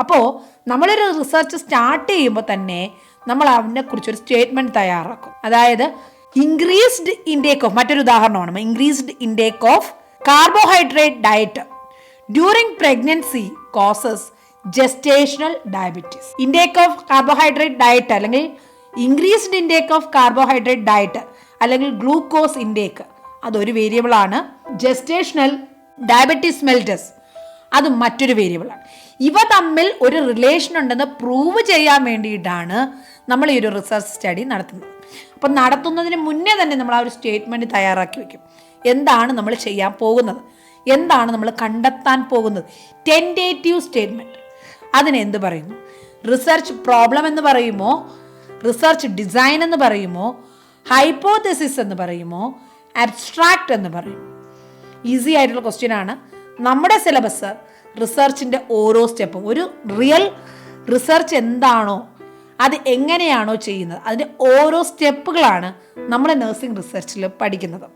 അപ്പോൾ നമ്മളൊരു റിസർച്ച് സ്റ്റാർട്ട് ചെയ്യുമ്പോൾ തന്നെ നമ്മൾ അതിനെക്കുറിച്ചൊരു സ്റ്റേറ്റ്മെൻറ്റ് തയ്യാറാക്കും. അതായത് ഇൻക്രീസ്ഡ് ഇൻടേക്ക് ഓഫ്, മറ്റൊരു ഉദാഹരണമാണ്, increased intake of carbohydrate diet during pregnancy causes gestational diabetes. Intake of carbohydrate diet അല്ലെങ്കിൽ increased intake of carbohydrate diet അല്ലെങ്കിൽ ഗ്ലൂക്കോസ് ഇൻടേക്ക്, അതൊരു വേരിയബിളാണ്. ജെസ്റ്റേഷണൽ ഡയബറ്റീസ് മെൽറ്റസ്, അത് മറ്റൊരു വേരിയബിളാണ്. ഇവ തമ്മിൽ ഒരു റിലേഷൻ ഉണ്ടെന്ന് പ്രൂവ് ചെയ്യാൻ വേണ്ടിയിട്ടാണ് നമ്മൾ ഈ ഒരു റിസർച്ച് സ്റ്റഡി നടത്തുന്നത്. അപ്പം നടത്തുന്നതിന് മുന്നേ തന്നെ നമ്മൾ ആ ഒരു സ്റ്റേറ്റ്മെൻറ്റ് തയ്യാറാക്കി വയ്ക്കും. എന്താണ് നമ്മൾ ചെയ്യാൻ പോകുന്നത്, എന്താണ് നമ്മൾ കണ്ടെത്താൻ പോകുന്നത്. ടെൻറ്റേറ്റീവ് സ്റ്റേറ്റ്മെൻറ്റ്, അതിന് എന്ത് പറയുന്നു? റിസർച്ച് പ്രോബ്ലം എന്ന് പറയുമോ, റിസർച്ച് ഡിസൈൻ എന്ന് പറയുമോ, ഹൈപ്പോതെസിസ് എന്ന് പറയുമോ, അബ്സ്ട്രാക്റ്റ് എന്ന് പറയും. ഈസി ആയിട്ടുള്ള ക്വസ്റ്റ്യൻ ആണ്. നമ്മുടെ സിലബസ് റിസർച്ചിൻ്റെ ഓരോ സ്റ്റെപ്പും, ഒരു റിയൽ റിസർച്ച് എന്താണോ അത് എങ്ങനെയാണോ ചെയ്യുന്നത് അതിൻ്റെ ഓരോ സ്റ്റെപ്പുകളാണ് നമ്മൾ നഴ്സിംഗ് റിസർച്ചിൽ പഠിക്കുന്നത്.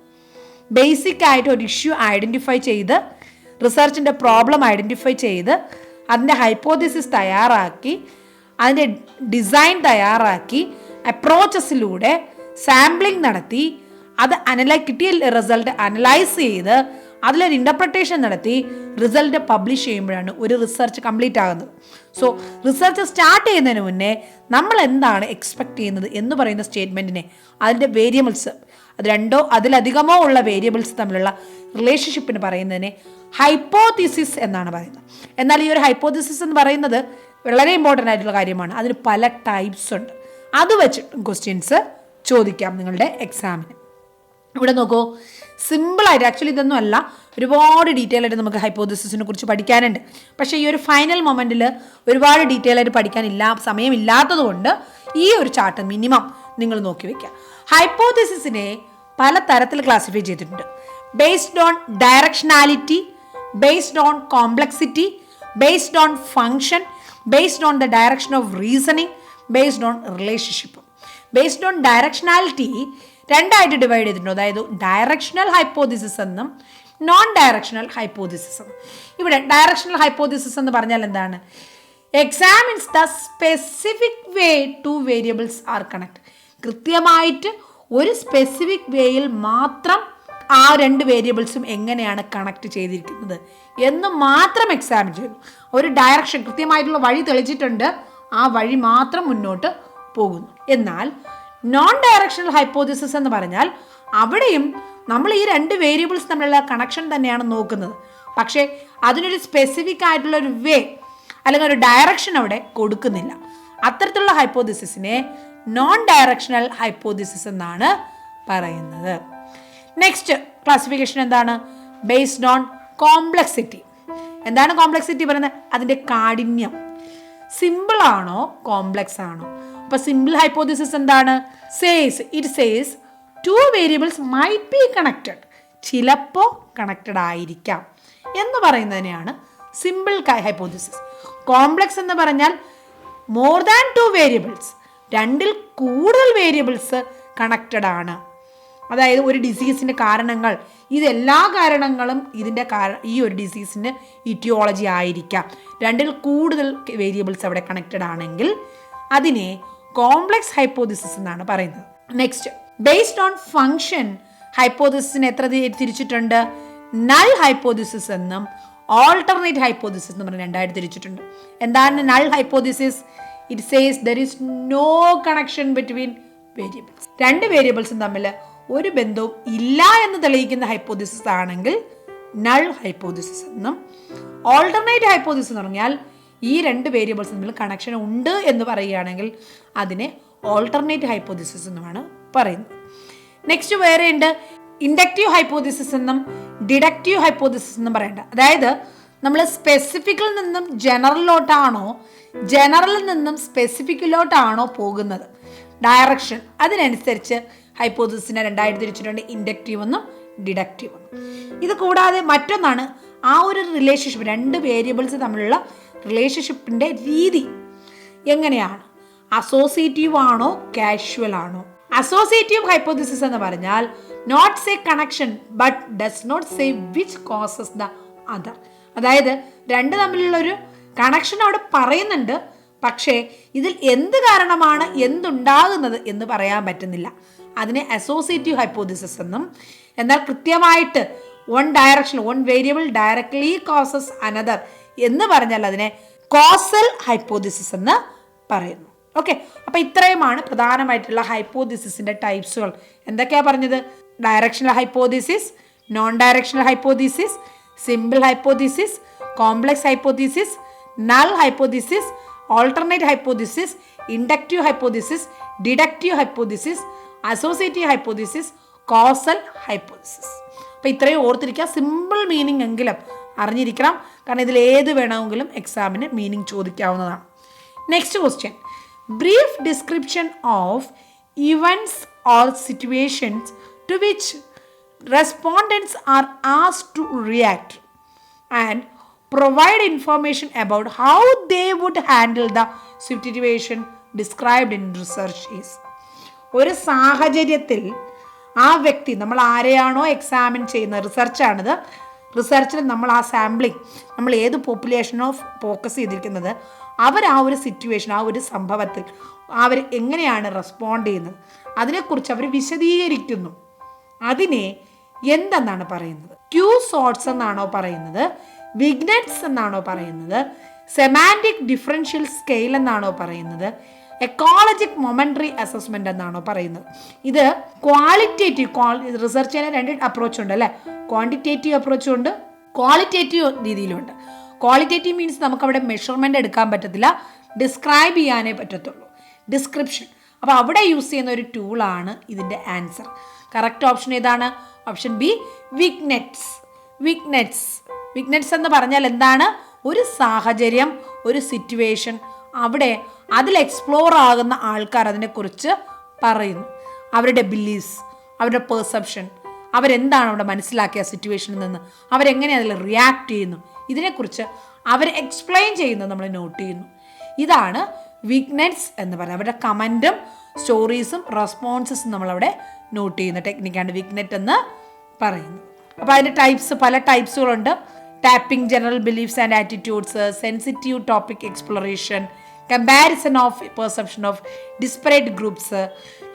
ബേസിക് ആയിട്ട് ഒരു ഇഷ്യൂ ഐഡൻറ്റിഫൈ ചെയ്ത്, റിസർച്ചിൻ്റെ പ്രോബ്ലം ഐഡൻറ്റിഫൈ ചെയ്ത്, അതിൻ്റെ ഹൈപ്പോതെസിസ് തയ്യാറാക്കി, അതിൻ്റെ ഡിസൈൻ തയ്യാറാക്കി, അപ്രോച്ചസിലൂടെ സാമ്പിളിംഗ് നടത്തി, അത് കിട്ടിയ റിസൾട്ട് അനലൈസ് ചെയ്ത് അതിലൊരു ഇൻ്റർപ്രിട്ടേഷൻ നടത്തി റിസൾട്ട് പബ്ലിഷ് ചെയ്യുമ്പോഴാണ് ഒരു റിസർച്ച് കംപ്ലീറ്റ് ആകുന്നത്. സോ റിസർച്ച് സ്റ്റാർട്ട് ചെയ്യുന്നതിന് മുന്നേ നമ്മൾ എന്താണ് എക്സ്പെക്ട് ചെയ്യുന്നത് എന്ന് പറയുന്ന സ്റ്റേറ്റ്മെൻറ്റിനെ, അതിൻ്റെ വേരിയബിൾസ്, അത് രണ്ടോ അതിലധികമോ ഉള്ള വേരിയബിൾസ് തമ്മിലുള്ള റിലേഷൻഷിപ്പിന് പറയുന്നതിനെ ഹൈപ്പോതിസിസ് എന്നാണ് പറയുന്നത്. എന്നാൽ ഈ ഒരു ഹൈപ്പോതിസിസ് എന്ന് പറയുന്നത് വളരെ ഇമ്പോർട്ടൻ്റ് ആയിട്ടുള്ള കാര്യമാണ്. അതിന് പല ടൈപ്സ് ഉണ്ട്. അത് വെച്ചിട്ടും ക്വസ്റ്റ്യൻസ് ചോദിക്കാം നിങ്ങളുടെ എക്സാമിന്. ഇവിടെ നോക്കൂ, സിമ്പിളായിട്ട്, ആക്ച്വലി ഇതൊന്നും അല്ല, ഒരുപാട് ഡീറ്റെയിൽ ആയിട്ട് നമുക്ക് ഹൈപ്പോതെസിസിനെ കുറിച്ച് പഠിക്കാനുണ്ട്. പക്ഷേ ഈ ഒരു ഫൈനൽ മൊമെൻറ്റിൽ ഒരുപാട് ഡീറ്റെയിൽ ആയിട്ട് പഠിക്കാനില്ല, സമയമില്ലാത്തത് കൊണ്ട് ഈ ഒരു ചാർട്ട് മിനിമം നിങ്ങൾ നോക്കി വയ്ക്കുക. ഹൈപ്പോതെസിസിനെ പല തരത്തിൽ ക്ലാസിഫൈ ചെയ്തിട്ടുണ്ട്. Based on directionality, based on complexity, based on function, based on the direction of reasoning, based on relationship. Based on directionality രണ്ടായിട്ട് ഡിവൈഡ് ചെയ്തിട്ടുണ്ട്. അതായത് ഡയറക്ഷണൽ ഹൈപ്പോതിസിസ് എന്നും നോൺ ഡയറക്ഷണൽ ഹൈപ്പോതിസിസ് എന്നും. ഇവിടെ ഡയറക്ഷണൽ ഹൈപ്പോതിസിസ് എന്ന് പറഞ്ഞാൽ എന്താണ്? Examines the specific way two variables are connect. കൃത്യമായിട്ട് ഒരു സ്പെസിഫിക് വേയിൽ മാത്രം ആ രണ്ട് വേരിയബിൾസും എങ്ങനെയാണ് കണക്ട് ചെയ്തിരിക്കുന്നത് എന്ന് മാത്രം എക്സാമിൻ ചെയ്യുന്നു. ഒരു ഡയറക്ഷൻ, കൃത്യമായിട്ടുള്ള വഴി തെളിച്ചിട്ടുണ്ട്, ആ വഴി മാത്രം മുന്നോട്ട് പോകുന്നു. എന്നാൽ നോൺ ഡയറക്ഷണൽ ഹൈപ്പോതിസിസ് എന്ന് പറഞ്ഞാൽ അവിടെയും നമ്മൾ ഈ രണ്ട് വേരിയബിൾസ് തമ്മിലുള്ള കണക്ഷൻ തന്നെയാണ് നോക്കുന്നത്. പക്ഷേ അതിനൊരു സ്പെസിഫിക് ആയിട്ടുള്ള ഒരു വേ അല്ലെങ്കിൽ ഒരു ഡയറക്ഷൻ അവിടെ കൊടുക്കുന്നില്ല. അത്തരത്തിലുള്ള ഹൈപ്പോതിസിസിനെ നോൺ ഡയറക്ഷണൽ ഹൈപ്പോതിസിസ് എന്നാണ് പറയുന്നത്. നെക്സ്റ്റ് ക്ലാസിഫിക്കേഷൻ എന്താണ്? Based on complexity. എന്താണ് കോംപ്ലക്സിറ്റി പറയുന്നത്? അതിൻ്റെ കാഠിന്യം. സിമ്പിൾ ആണോ കോംപ്ലക്സ് ആണോ? അപ്പൊ സിമ്പിൾ ഹൈപ്പോതിസിസ് എന്താണ്? It says two variables might be connected, ചിലപ്പോൾ കണക്റ്റഡ് ആയിരിക്കാം എന്ന് പറയുന്നതിനെയാണ് സിമ്പിൾ ഹൈപ്പോതിസിസ്. കോംപ്ലക്സ് എന്ന് പറഞ്ഞാൽ മോർ ദാൻ ടു വേരിയബിൾസ്, രണ്ടിൽ കൂടുതൽ വേരിയബിൾസ് കണക്റ്റഡ് ആണ്. അതായത് ഒരു ഡിസീസിൻ്റെ കാരണങ്ങൾ, ഇതെല്ലാ കാരണങ്ങളും ഈ ഒരു ഡിസീസിന് ഇറ്റിയോളജി ആയിരിക്കാം. രണ്ടിൽ കൂടുതൽ വേരിയബിൾസ് അവിടെ കണക്റ്റഡ് ആണെങ്കിൽ അതിനെ കോംപ്ലക്സ് ഹൈപ്പോതിസിസ് എന്നാണ് പറയുന്നത്. നെക്സ്റ്റ്, ബേസ്ഡ് ഓൺ ഫങ്ഷൻ ഹൈപ്പോതിസിസിന് എത്ര തിരിച്ചിട്ടുണ്ട്? നൾ ഹൈപ്പോതിസിസ് എന്നും ഓൾട്ടർനേറ്റ് ഹൈപ്പോതിസിസ് എന്ന് പറഞ്ഞ് രണ്ടായിട്ട് തിരിച്ചിട്ടുണ്ട്. എന്താണ് null hypothesis? It says there is no connection between variables. രണ്ട് വേരിയബിൾസും തമ്മിൽ ഒരു ബന്ധവും ഇല്ല എന്ന് തെളിയിക്കുന്ന ഹൈപ്പോതിസിസ് ആണെങ്കിൽ നൾ ഹൈപ്പോതിസിസ് എന്നും, ഓൾട്ടർനേറ്റ് ഹൈപ്പോതിസിസ് എന്ന് പറഞ്ഞാൽ ഈ രണ്ട് വേരിയബിൾസ് തമ്മിൽ കണക്ഷൻ ഉണ്ട് എന്ന് പറയുകയാണെങ്കിൽ അതിനെ ഓൾട്ടർനേറ്റ് ഹൈപ്പോതിസിസ് എന്നുമാണ് പറയുന്നത്. നെക്സ്റ്റ് വേറെ ഉണ്ട് ഇൻഡക്റ്റീവ് ഹൈപ്പോതിസിസ് എന്നും ഡിഡക്റ്റീവ് ഹൈപ്പോതിസിസ് എന്നും പറയേണ്ട. അതായത് നമ്മൾ സ്പെസിഫിക്കിൽ നിന്നും ജനറലിലോട്ടാണോ ജനറലിൽ നിന്നും സ്പെസിഫിക്കിലോട്ടാണോ പോകുന്നത്, ഡയറക്ഷൻ, അതിനനുസരിച്ച് ഹൈപ്പോതിസിസിനെ രണ്ടായിട്ട് തിരിച്ചിട്ടുണ്ട്, ഇൻഡക്റ്റീവ് എന്നും ഡിഡക്റ്റീവ് എന്നും. ഇത് കൂടാതെ മറ്റൊന്നാണ് ആ ഒരു റിലേഷൻഷിപ്പ്, രണ്ട് വേരിയബിൾസ് തമ്മിലുള്ള റിലേഷൻഷിപ്പിൻ്റെ രീതി എങ്ങനെയാണ്, അസോസിയേറ്റീവ് ആണോ കാഷ്വൽ ആണോ. അസോസിയേറ്റീവ് ഹൈപ്പോതിസിസ് എന്ന് പറഞ്ഞാൽ not say connection but does not say which causes the other. അതായത് രണ്ട് തമ്മിലുള്ള ഒരു കണക്ഷൻ അവിടെ പറയുന്നുണ്ട്, പക്ഷേ ഇതിൽ എന്ത് കാരണമാണ് എന്തുണ്ടാകുന്നത് എന്ന് പറയാൻ പറ്റുന്നില്ല. അതിനെ അസോസിയേറ്റീവ് ഹൈപ്പോതിസിസ് എന്നും, എന്നാൽ കൃത്യമായിട്ട് one variable directly causes another എന്ന് പറഞ്ഞാൽ അതിനെ കോസൽ ഹൈപ്പോതിസിസ് എന്ന് പറയുന്നു. ഓക്കെ, അപ്പൊ ഇത്രയുമാണ് പ്രധാനമായിട്ടുള്ള ഹൈപ്പോതിസിസിന്റെ ടൈപ്സുകൾ. എന്തൊക്കെയാ പറഞ്ഞത്? Directional hypothesis, non directional hypothesis, simple hypothesis, complex hypothesis, null hypothesis, alternate hypothesis, inductive hypothesis, deductive hypothesis, associative hypothesis, causal hypothesis. അപ്പോൾ ഇത്രയും ഓർത്തിരിക്കുക. സിമ്പിൾ മീനിങ് എങ്കിലും അറിഞ്ഞിരിക്കണം, കാരണം ഇതിൽ ഏത് വേണമെങ്കിലും എക്സാമിന് മീനിങ് ചോദിക്കാവുന്നതാണ്. Next question, brief description of events or situations to which respondents are asked to react and provide information about how they would handle the situation described in research is. ഒരു സാഹചര്യത്തിൽ ആ വ്യക്തി, നമ്മൾ ആരെയാണോ എക്സാമിൻ ചെയ്യുന്നത്, റിസർച്ചാണിത്, റിസർച്ചിൽ നമ്മൾ ആ സാമ്പിളിങ്, നമ്മൾ ഏത് പോപ്പുലേഷനോ ഫോക്കസ് ചെയ്തിരിക്കുന്നത്, അവർ ആ ഒരു സിറ്റുവേഷൻ, ആ ഒരു സംഭവത്തിൽ അവർ എങ്ങനെയാണ് റെസ്പോണ്ട് ചെയ്യുന്നത്, അതിനെക്കുറിച്ച് അവർ വിശദീകരിക്കുന്നു. അതിനെ എന്തെന്നാണ് പറയുന്നത്? ക്യൂ സോർട്സ് എന്നാണോ പറയുന്നത്, വിഗ്നറ്റ്സ് എന്നാണോ പറയുന്നത്, സെമാൻറ്റിക് ഡിഫറൻഷ്യൽ സ്കെയിൽ എന്നാണോ പറയുന്നത്, എക്കോളജിക് മൊമെന്ററി അസസ്മെന്റ് എന്നാണോ പറയുന്നത്? ഇത് ക്വാളിറ്റേറ്റീവ് റിസർച്ചിന് രണ്ട് അപ്രോച്ച് ഉണ്ട് അല്ലേ? ക്വാണ്ടിറ്റേറ്റീവ് അപ്രോച്ചും ഉണ്ട്, ക്വാളിറ്റേറ്റീവ് രീതിയിലുണ്ട്. ക്വാളിറ്റേറ്റീവ് മീൻസ് നമുക്ക് അവിടെ മെഷർമെന്റ് എടുക്കാൻ പറ്റത്തില്ല, ഡിസ്ക്രൈബ് ചെയ്യാനേ പറ്റത്തുള്ളൂ, ഡിസ്ക്രിപ്ഷൻ. അപ്പോൾ അവിടെ യൂസ് ചെയ്യുന്ന ഒരു ടൂളാണ് ഇതിൻ്റെ ആൻസർ. കറക്റ്റ് ഓപ്ഷൻ ഏതാണ്? Option B, vignettes. വിഗ്നറ്റ്സ് എന്ന് പറഞ്ഞാൽ എന്താണ്? ഒരു സാഹചര്യം, ഒരു സിറ്റുവേഷൻ, അവിടെ അതിൽ എക്സ്പ്ലോർ ആകുന്ന ആൾക്കാർ അതിനെക്കുറിച്ച് പറയുന്നു. അവരുടെ ബിലീഫ്സ്, അവരുടെ പെർസെപ്ഷൻ, അവരെന്താണ് അവിടെ മനസ്സിലാക്കിയ സിറ്റുവേഷനിൽ നിന്ന്, അവരെങ്ങനെ അതിൽ റിയാക്ട് ചെയ്യുന്നു, ഇതിനെക്കുറിച്ച് അവർ എക്സ്പ്ലെയിൻ ചെയ്യുന്നത് നമ്മൾ നോട്ട് ചെയ്യുന്നു. ഇതാണ് വിഗ്നറ്റ്സ് എന്ന് പറയുന്നത്. അവരുടെ കമൻറ്റും സ്റ്റോറീസും റെസ്പോൺസസും നമ്മളവിടെ നോട്ട് ചെയ്യുന്ന ടെക്നിക്കാണ് വിഗ്നറ്റ് എന്ന് പറയുന്നത്. അപ്പോൾ അതിൻ്റെ പല ടൈപ്സുകളുണ്ട്. Tapping general beliefs and attitudes, sensitive topic exploration, comparison of perception of disparate groups,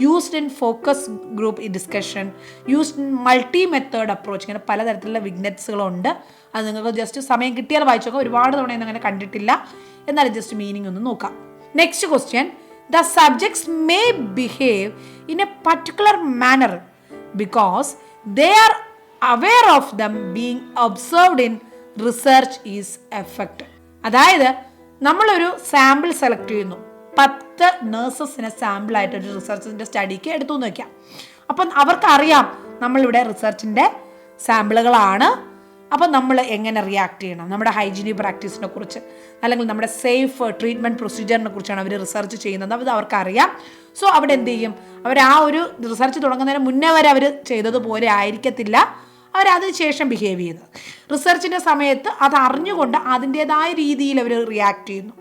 used in focus group discussion, used in multi method approach. ഇങ്ങനെ പലതരത്തിലുള്ള വിഗ്നറ്റ്സുകളുണ്ട്. അത് നിങ്ങൾക്ക് ജസ്റ്റ് സമയം കിട്ടിയാൽ വായിച്ചു നോക്കാം. ഒരുപാട് തവണയൊന്നും അങ്ങനെ കണ്ടിട്ടില്ല, എന്നാലും ജസ്റ്റ് മീനിങ് ഒന്ന് നോക്കാം. Next question, the subjects may behave in a particular manner because they are aware of them being observed in research is effect. അതായത് നമ്മളൊരു സാമ്പിൾ സെലക്ട് ചെയ്യുന്നു, 10 നേഴ്സസിനെ സാമ്പിളായിട്ട് ഒരു റിസർച്ചിൻ്റെ സ്റ്റഡിക്ക് എടുത്തു എന്ന് വയ്ക്കാം. അപ്പം അവർക്കറിയാം നമ്മളിവിടെ റിസർച്ചിൻ്റെ സാമ്പിളുകളാണ്, അപ്പം നമ്മൾ എങ്ങനെ റിയാക്ട് ചെയ്യണം, നമ്മുടെ ഹൈജീനിക് പ്രാക്ടീസിനെ കുറിച്ച് അല്ലെങ്കിൽ നമ്മുടെ സേഫ് ട്രീറ്റ്മെൻറ്റ് പ്രൊസീജിയറിനെ കുറിച്ചാണ് അവർ റിസർച്ച് ചെയ്യുന്നത്. അത് അവർക്കറിയാം. സോ അവിടെ എന്ത് ചെയ്യും, അവർ ആ ഒരു റിസർച്ച് തുടങ്ങുന്നതിന് മുന്നേ വരെ അവർ ചെയ്തതുപോലെ ആയിരിക്കത്തില്ല അവരതിന് ശേഷം ബിഹേവ് ചെയ്യുന്നത്. റിസർച്ചിൻ്റെ സമയത്ത് അത് അറിഞ്ഞുകൊണ്ട് അതിൻ്റേതായ രീതിയിൽ അവർ റിയാക്ട് ചെയ്യുന്നു,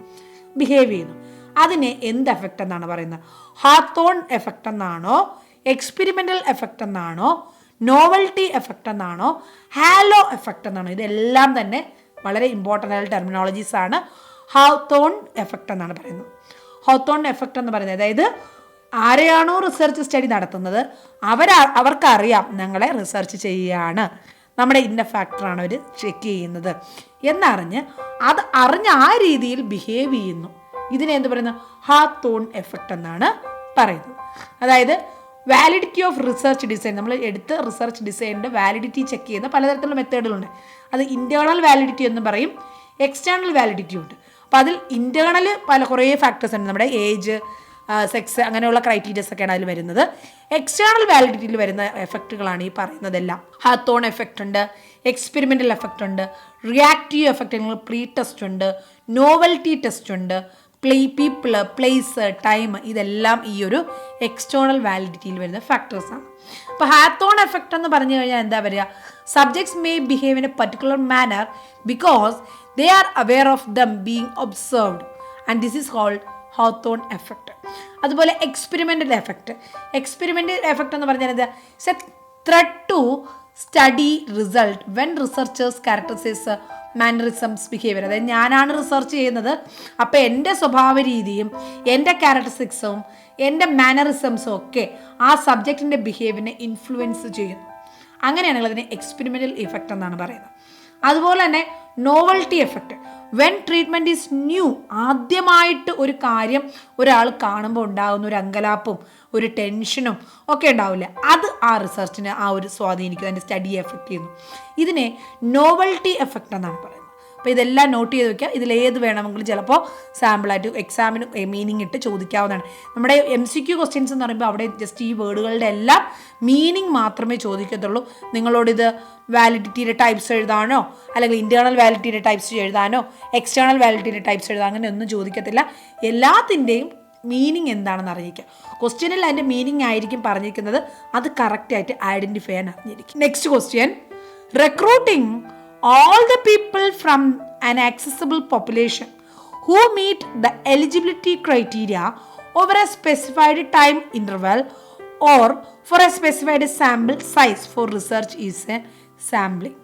ബിഹേവ് ചെയ്യുന്നു. അതിനെ എന്ത് എഫക്റ്റ് എന്നാണ് പറയുന്നത്? ഹാത്തോൺ എഫക്റ്റ് എന്നാണോ, എക്സ്പെരിമെൻ്റൽ എഫക്റ്റ് എന്നാണോ, നോവൽറ്റി എഫക്റ്റ് എന്നാണോ, ഹാലോ എഫക്റ്റ് എന്നാണോ? ഇതെല്ലാം തന്നെ വളരെ ഇമ്പോർട്ടൻ്റ് ആയ ടെർമിനോളജീസ് ആണ്. ഹാത്തോൺ എഫക്റ്റ് എന്നാണ് പറയുന്നത്. ഹാത്തോൺ എഫക്റ്റ് എന്ന് പറയുന്നത് അതായത് ആരെയാണോ റിസർച്ച് സ്റ്റഡി നടത്തുന്നത് അവർക്കറിയാം ഞങ്ങളെ റിസർച്ച് ചെയ്യുകയാണ്, നമ്മുടെ ഇന്ന ഫാക്ടറാണ് അവർ ചെക്ക് ചെയ്യുന്നത് എന്നറിഞ്ഞ് അത് അറിഞ്ഞ് ആ രീതിയിൽ ബിഹേവ് ചെയ്യുന്നു. ഇതിനെ എന്ത് പറയുന്നത്? ഹാത്തോൺ എഫക്റ്റ് എന്നാണ് പറയുന്നത്. അതായത് വാലിഡിറ്റി ഓഫ് റിസർച്ച് ഡിസൈൻ, നമ്മൾ എടുത്ത് റിസർച്ച് ഡിസൈനിൻ്റെ വാലിഡിറ്റി ചെക്ക് ചെയ്യുന്ന പലതരത്തിലുള്ള മെത്തേഡുകളുണ്ട്. അത് ഇൻറ്റേർണൽ വാലിഡിറ്റി എന്ന് പറയും, എക്സ്റ്റേണൽ വാലിഡിറ്റി ഉണ്ട്. അപ്പോൾ അതിൽ ഇൻറ്റേർണൽ കുറേ ഫാക്ടേഴ്സ് ഉണ്ട്. നമ്മുടെ ഏജ്, സെക്സ്, അങ്ങനെയുള്ള ക്രൈറ്റീരിയസ് ഒക്കെയാണ് അതിൽ വരുന്നത്. എക്സ്റ്റേണൽ വാലിഡിറ്റിയിൽ വരുന്ന എഫക്റ്റുകളാണ് ഈ പറയുന്നതെല്ലാം. ഹാത്തോൺ എഫക്റ്റ് ഉണ്ട്, എക്സ്പെരിമെൻ്റൽ എഫക്റ്റ് ഉണ്ട്, റിയാക്റ്റീവ് എഫക്റ്റ് അല്ലെങ്കിൽ പ്രീ ടെസ്റ്റ് ഉണ്ട്, നോവൽറ്റി ടെസ്റ്റ് ഉണ്ട്, പീപ്പിൾ, പ്ലേസ്, ടൈം, ഇതെല്ലാം ഈ ഒരു എക്സ്റ്റേണൽ വാലിഡിറ്റിയിൽ വരുന്ന ഫാക്ടേഴ്സാണ്. അപ്പോൾ ഹാത്തോൺ എഫക്റ്റ് എന്ന് പറഞ്ഞു കഴിഞ്ഞാൽ എന്താ വരിക? Subjects may behave in a particular manner because they are aware of them being observed and this is called Hawthorne effect. അതുപോലെ എക്സ്പെരിമെൻ്റൽ എഫക്റ്റ്. എക്സ്പെരിമെൻ്റൽ എഫക്റ്റ് എന്ന് പറഞ്ഞാൽ എന്താ? It's a threat to study result when researchers characterize mannerisms behaviour. അതായത് ഞാനാണ് research ചെയ്യുന്നത്, അപ്പോൾ എൻ്റെ സ്വഭാവ രീതിയും എൻ്റെ ക്യാരക്ടറിസ്റ്റിക്സും എൻ്റെ മാനറിസംസും ഒക്കെ ആ സബ്ജക്റ്റിൻ്റെ ബിഹേവിയറിനെ ഇൻഫ്ലുവൻസ് ചെയ്യുന്നു. അങ്ങനെയാണെങ്കിൽ അതിനെ എക്സ്പെരിമെൻ്റൽ ഇഫക്റ്റ് എന്നാണ് പറയുന്നത്. അതുപോലെ തന്നെ novelty effect. When treatment is new, ആദ്യമായിട്ട് ഒരു കാര്യം ഒരാൾ കാണുമ്പോൾ ഉണ്ടാകുന്ന ഒരു അങ്കലാപ്പും ഒരു ടെൻഷനും ഒക്കെ ഉണ്ടാവില്ല, അത് ആ റിസർച്ചിനെ ആ ഒരു സ്വാധീനിക്കും, അതിൻ്റെ സ്റ്റഡിയെ എഫക്റ്റ് ചെയ്യുന്നു. ഇതിനെ നോവൽറ്റി എഫക്റ്റ് എന്നാണ് പറയുന്നത്. അപ്പോൾ ഇതെല്ലാം നോട്ട് ചെയ്ത് വെക്കുക. ഇതിലേത് വേണമെങ്കിലും ചിലപ്പോൾ സാമ്പിളായിട്ട് എക്സാമിന് മീനിങ് ഇട്ട് ചോദിക്കാവുന്നതാണ്. നമ്മുടെ MCQ ക്വസ്റ്റ്യൻസ് എന്ന് പറയുമ്പോൾ അവിടെ ജസ്റ്റ് ഈ വേർഡുകളുടെ എല്ലാം മീനിങ് മാത്രമേ ചോദിക്കത്തുള്ളൂ. നിങ്ങളോടിത് വാലിഡിറ്റിയുടെ ടൈപ്സ് എഴുതാനോ അല്ലെങ്കിൽ ഇൻറ്റേർണൽ വാലിഡിറ്റിയുടെ ടൈപ്സ് എഴുതാനോ എക്സ്റ്റേണൽ വാലിഡിറ്റിയുടെ ടൈപ്സ് എഴുതാനോ അങ്ങനെ ഒന്നും ചോദിക്കത്തില്ല. എല്ലാത്തിൻ്റെയും മീനിങ് എന്താണെന്ന് അറിയിക്കുക. ക്വസ്റ്റ്യനിൽ അതിൻ്റെ മീനിങ് ആയിരിക്കും പറഞ്ഞിരിക്കുന്നത്, അത് കറക്റ്റായിട്ട് ഐഡൻറ്റിഫൈ ചെയ്യാൻ അറിഞ്ഞിരിക്കും. Next question, recruiting all the people from an accessible population who meet the eligibility criteria over a specified time interval or for a specified sample size for research is a sampling.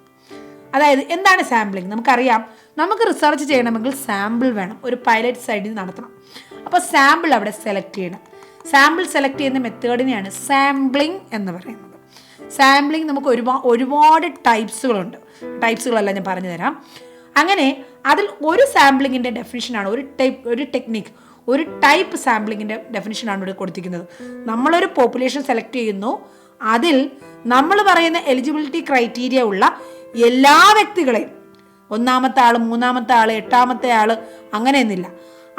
അതായത് എന്താണ് sampling? നമുക്കറിയാം, നമുക്ക് research ചെയ്യണമെങ്കിൽ sample വേണം, ഒരു pilot സൈഡിൽ നടത്തണം. അപ്പോൾ സാമ്പിൾ അവിടെ സെലക്ട് ചെയ്യണം. സാമ്പിൾ സെലക്ട് ചെയ്യുന്ന മെത്തേഡിനെയാണ് സാമ്പിളിംഗ് എന്ന് പറയുന്നത്. സാമ്പിളിംഗ് നമുക്ക് ഒരുപാട് ടൈപ്സുകളുണ്ട്. ടൈപ്സുകളെല്ലാം ഞാൻ പറഞ്ഞു തരാം. അങ്ങനെ അതിൽ ഒരു സാമ്പിളിങ്ങിൻ്റെ ഡെഫിനിഷനാണ്, ഒരു ടെക്നിക്ക്, ഒരു ടൈപ്പ് സാമ്പിളിങ്ങിൻ്റെ ഡെഫിനിഷനാണ് ഇവിടെ കൊടുത്തിരിക്കുന്നത്. നമ്മളൊരു പോപ്പുലേഷൻ സെലക്ട് ചെയ്യുന്നു, അതിൽ നമ്മൾ പറയുന്ന എലിജിബിലിറ്റി ക്രൈറ്റീരിയ ഉള്ള എല്ലാ വ്യക്തികളെയും, ഒന്നാമത്തെ ആൾ, മൂന്നാമത്തെ ആൾ, എട്ടാമത്തെ ആൾ, അങ്ങനെയൊന്നുമില്ല,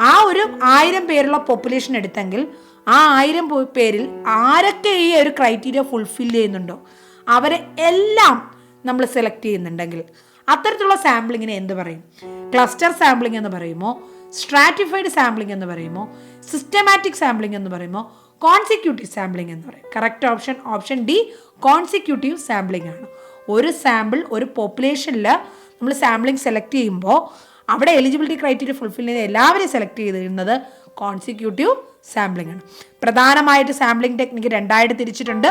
ആ ഒരു 1000 പേരുള്ള പോപ്പുലേഷൻ എടുത്തെങ്കിൽ ആ 1000 പേരിൽ ആരൊക്കെ ഈ ഒരു ക്രൈറ്റീരിയ ഫുൾഫിൽ ചെയ്യുന്നുണ്ടോ അവരെ എല്ലാം നമ്മൾ സെലക്ട് ചെയ്യുന്നുണ്ടെങ്കിൽ അത്തരത്തിലുള്ള സാമ്പിളിങ്ങിനെ എന്ത് പറയും? ക്ലസ്റ്റർ സാമ്പിളിംഗ് എന്ന് പറയുമോ, സ്ട്രാറ്റിഫൈഡ് സാമ്പിളിംഗ് എന്ന് പറയുമോ, സിസ്റ്റമാറ്റിക് സാമ്പിളിംഗ് എന്ന് പറയുമോ, കോൺസിക്യൂട്ടീവ് സാമ്പിളിംഗ് എന്ന് പറയും. Correct option D, consecutive sampling ആണ്. ഒരു സാമ്പിൾ, ഒരു പോപ്പുലേഷനിൽ നമ്മൾ സാമ്പിളിംഗ് സെലക്ട് ചെയ്യുമ്പോൾ അവിടെ എലിജിബിലിറ്റി ക്രൈറ്റീരിയ ഫുൾഫിൽ ചെയ്യുന്ന എല്ലാവരെയും സെലക്ട് ചെയ്തിരുന്നത് കോൺസിക്യൂട്ടീവ് സാമ്പിളിംഗ് ആണ്. പ്രധാനമായിട്ട് സാമ്പിളിംഗ് ടെക്നിക്ക് 2 തിരിച്ചിട്ടുണ്ട്.